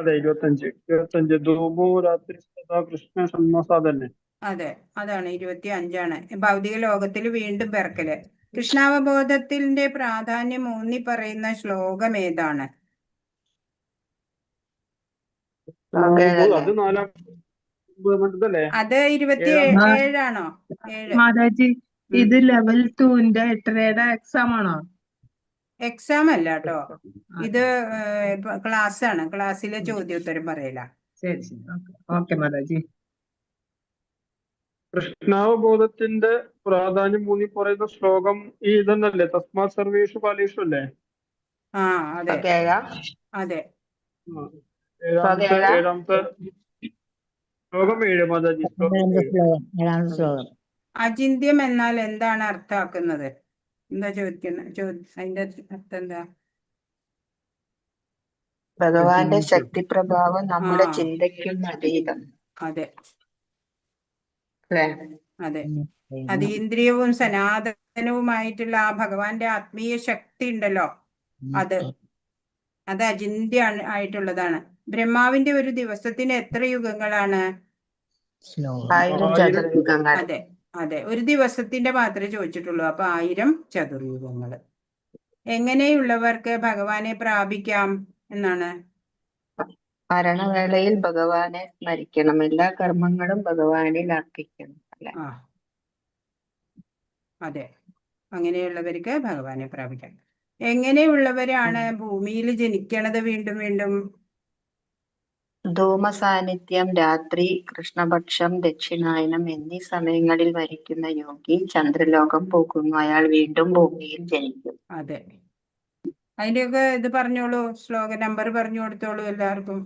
അതെ, 25. ധൂമോ രാത്രി കൃഷ്ണ സന്മസാദന്നെ. അതെ, അതാണ് 25-ആണ്. ഭൗതിക ലോകത്തിൽ വീണ്ടും പിറക്കല്. കൃഷ്ണാവബോധത്തിന്റെ പ്രാധാന്യം ഊന്നി പറയുന്ന ശ്ലോകം ഏതാണ്? അത് 27-ആണോ? മാതാജി, ഇത് ലെവൽ 2ന്റെ എട്ടരയുടെ എക്സാം ആണോ? എക്സാം അല്ല കേട്ടോ, ഇത് ക്ലാസ് ആണ്. ക്ലാസ്സിലെ ചോദ്യോത്തരം പറയല. ശരി ശരി, ഓക്കെ മാതാജി. കൃഷ്ണാവബോധത്തിന്റെ പ്രാധാന്യം ഊന്നി പറയുന്ന ശ്ലോകം ഈ ഇതെന്നല്ലേ, തസ്മാ സർവേഷു കാലേഷു അല്ലേ? ആ അതെ ഏഴാ അതെ. ആ. ഏഴാമത്തെ ശ്ലോകം 7 മാതാജി, ശ്ലോകം 7. ഏഴാമത്തെ ശ്ലോകം. അചിന്ത്യം എന്നാൽ എന്താണ് അർത്ഥമാക്കുന്നത്? എന്താ ചോദിക്കുന്നത്? അതിന്റെ അർത്ഥം എന്താ? ഭഗവാന്റെ ശക്തിപ്രഭാവം നമ്മുടെ ആ. ചിന്തയ്ക്കും അതീതം അതെ അല്ലേ? അതെ. അതീന്ദ്രിയവും സനാതനവുമായിട്ടുള്ള ആ ഭഗവാന്റെ ആത്മീയ ശക്തി ഉണ്ടല്ലോ, അത് അചിന്ത്യ ആയിട്ടുള്ളതാണ്. ബ്രഹ്മാവിന്റെ ഒരു ദിവസത്തിന് എത്ര യുഗങ്ങളാണ്? 1000 ചതുർയുഗങ്ങൾ. അതെ അതെ. ഒരു ദിവസത്തിന്റെ മാത്രമേ ചോദിച്ചിട്ടുള്ളൂ. അപ്പൊ 1000 ചതുർയുഗങ്ങള്. എങ്ങനെയുള്ളവർക്ക് ഭഗവാനെ പ്രാപിക്കാം എന്നാണ്? മരണവേളയിൽ ഭഗവാനെ സ്മരിക്കണം, എല്ലാ കർമ്മങ്ങളും ഭഗവാനിൽ അർപ്പിക്കണം അല്ലെ? ആ അതെ. അങ്ങനെയുള്ളവർക്ക് ഭഗവാനെ പ്രാപിക്കാം. എങ്ങനെയുള്ളവരാണ് ഭൂമിയിൽ ജനിക്കണത് വീണ്ടും വീണ്ടും? ധൂമ സാന്നിധ്യം, രാത്രി, കൃഷ്ണപക്ഷം, ദക്ഷിണായനം എന്നീ സമയങ്ങളിൽ മരിക്കുന്ന യോഗി ചന്ദ്രലോകം പോകുന്നു. അയാൾ വീണ്ടും ഭൂമിയിൽ ജനിക്കും. അതെ. അതിന്റെയൊക്കെ ഇത് പറഞ്ഞോളൂ, ശ്ലോക നമ്പർ പറഞ്ഞു കൊടുത്തോളൂ എല്ലാവർക്കും.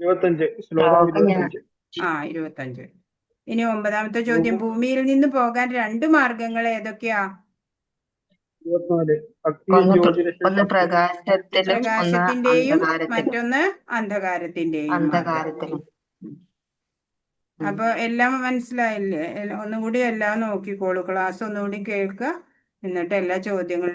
25, ശ്ലോകം 25. ആ 25. ഇനി 9ാമത്തെ ചോദ്യം, ഭൂമിയിൽ നിന്ന് പോകാൻ 2 മാർഗങ്ങൾ ഏതൊക്കെയാ? 24, അഗ്നിയും ജ്യോതിരശ്മിയും. ഒന്ന് പ്രകാശത്തിലും ഒന്ന് പ്രകാശത്തിന്റെയും അന്ധകാരത്തിലും. മറ്റൊന്ന് അന്ധകാരത്തിന്റെയും മാർഗം. അന്ധകാരത്തിലും. അപ്പൊ എല്ലാം മനസ്സിലായില്ലേ? ഒന്നുകൂടി എല്ലാം നോക്കിക്കോളൂ, ക്ലാസ് ഒന്നുകൂടി കേൾക്കുക, എന്നിട്ട് എല്ലാ ചോദ്യങ്ങളും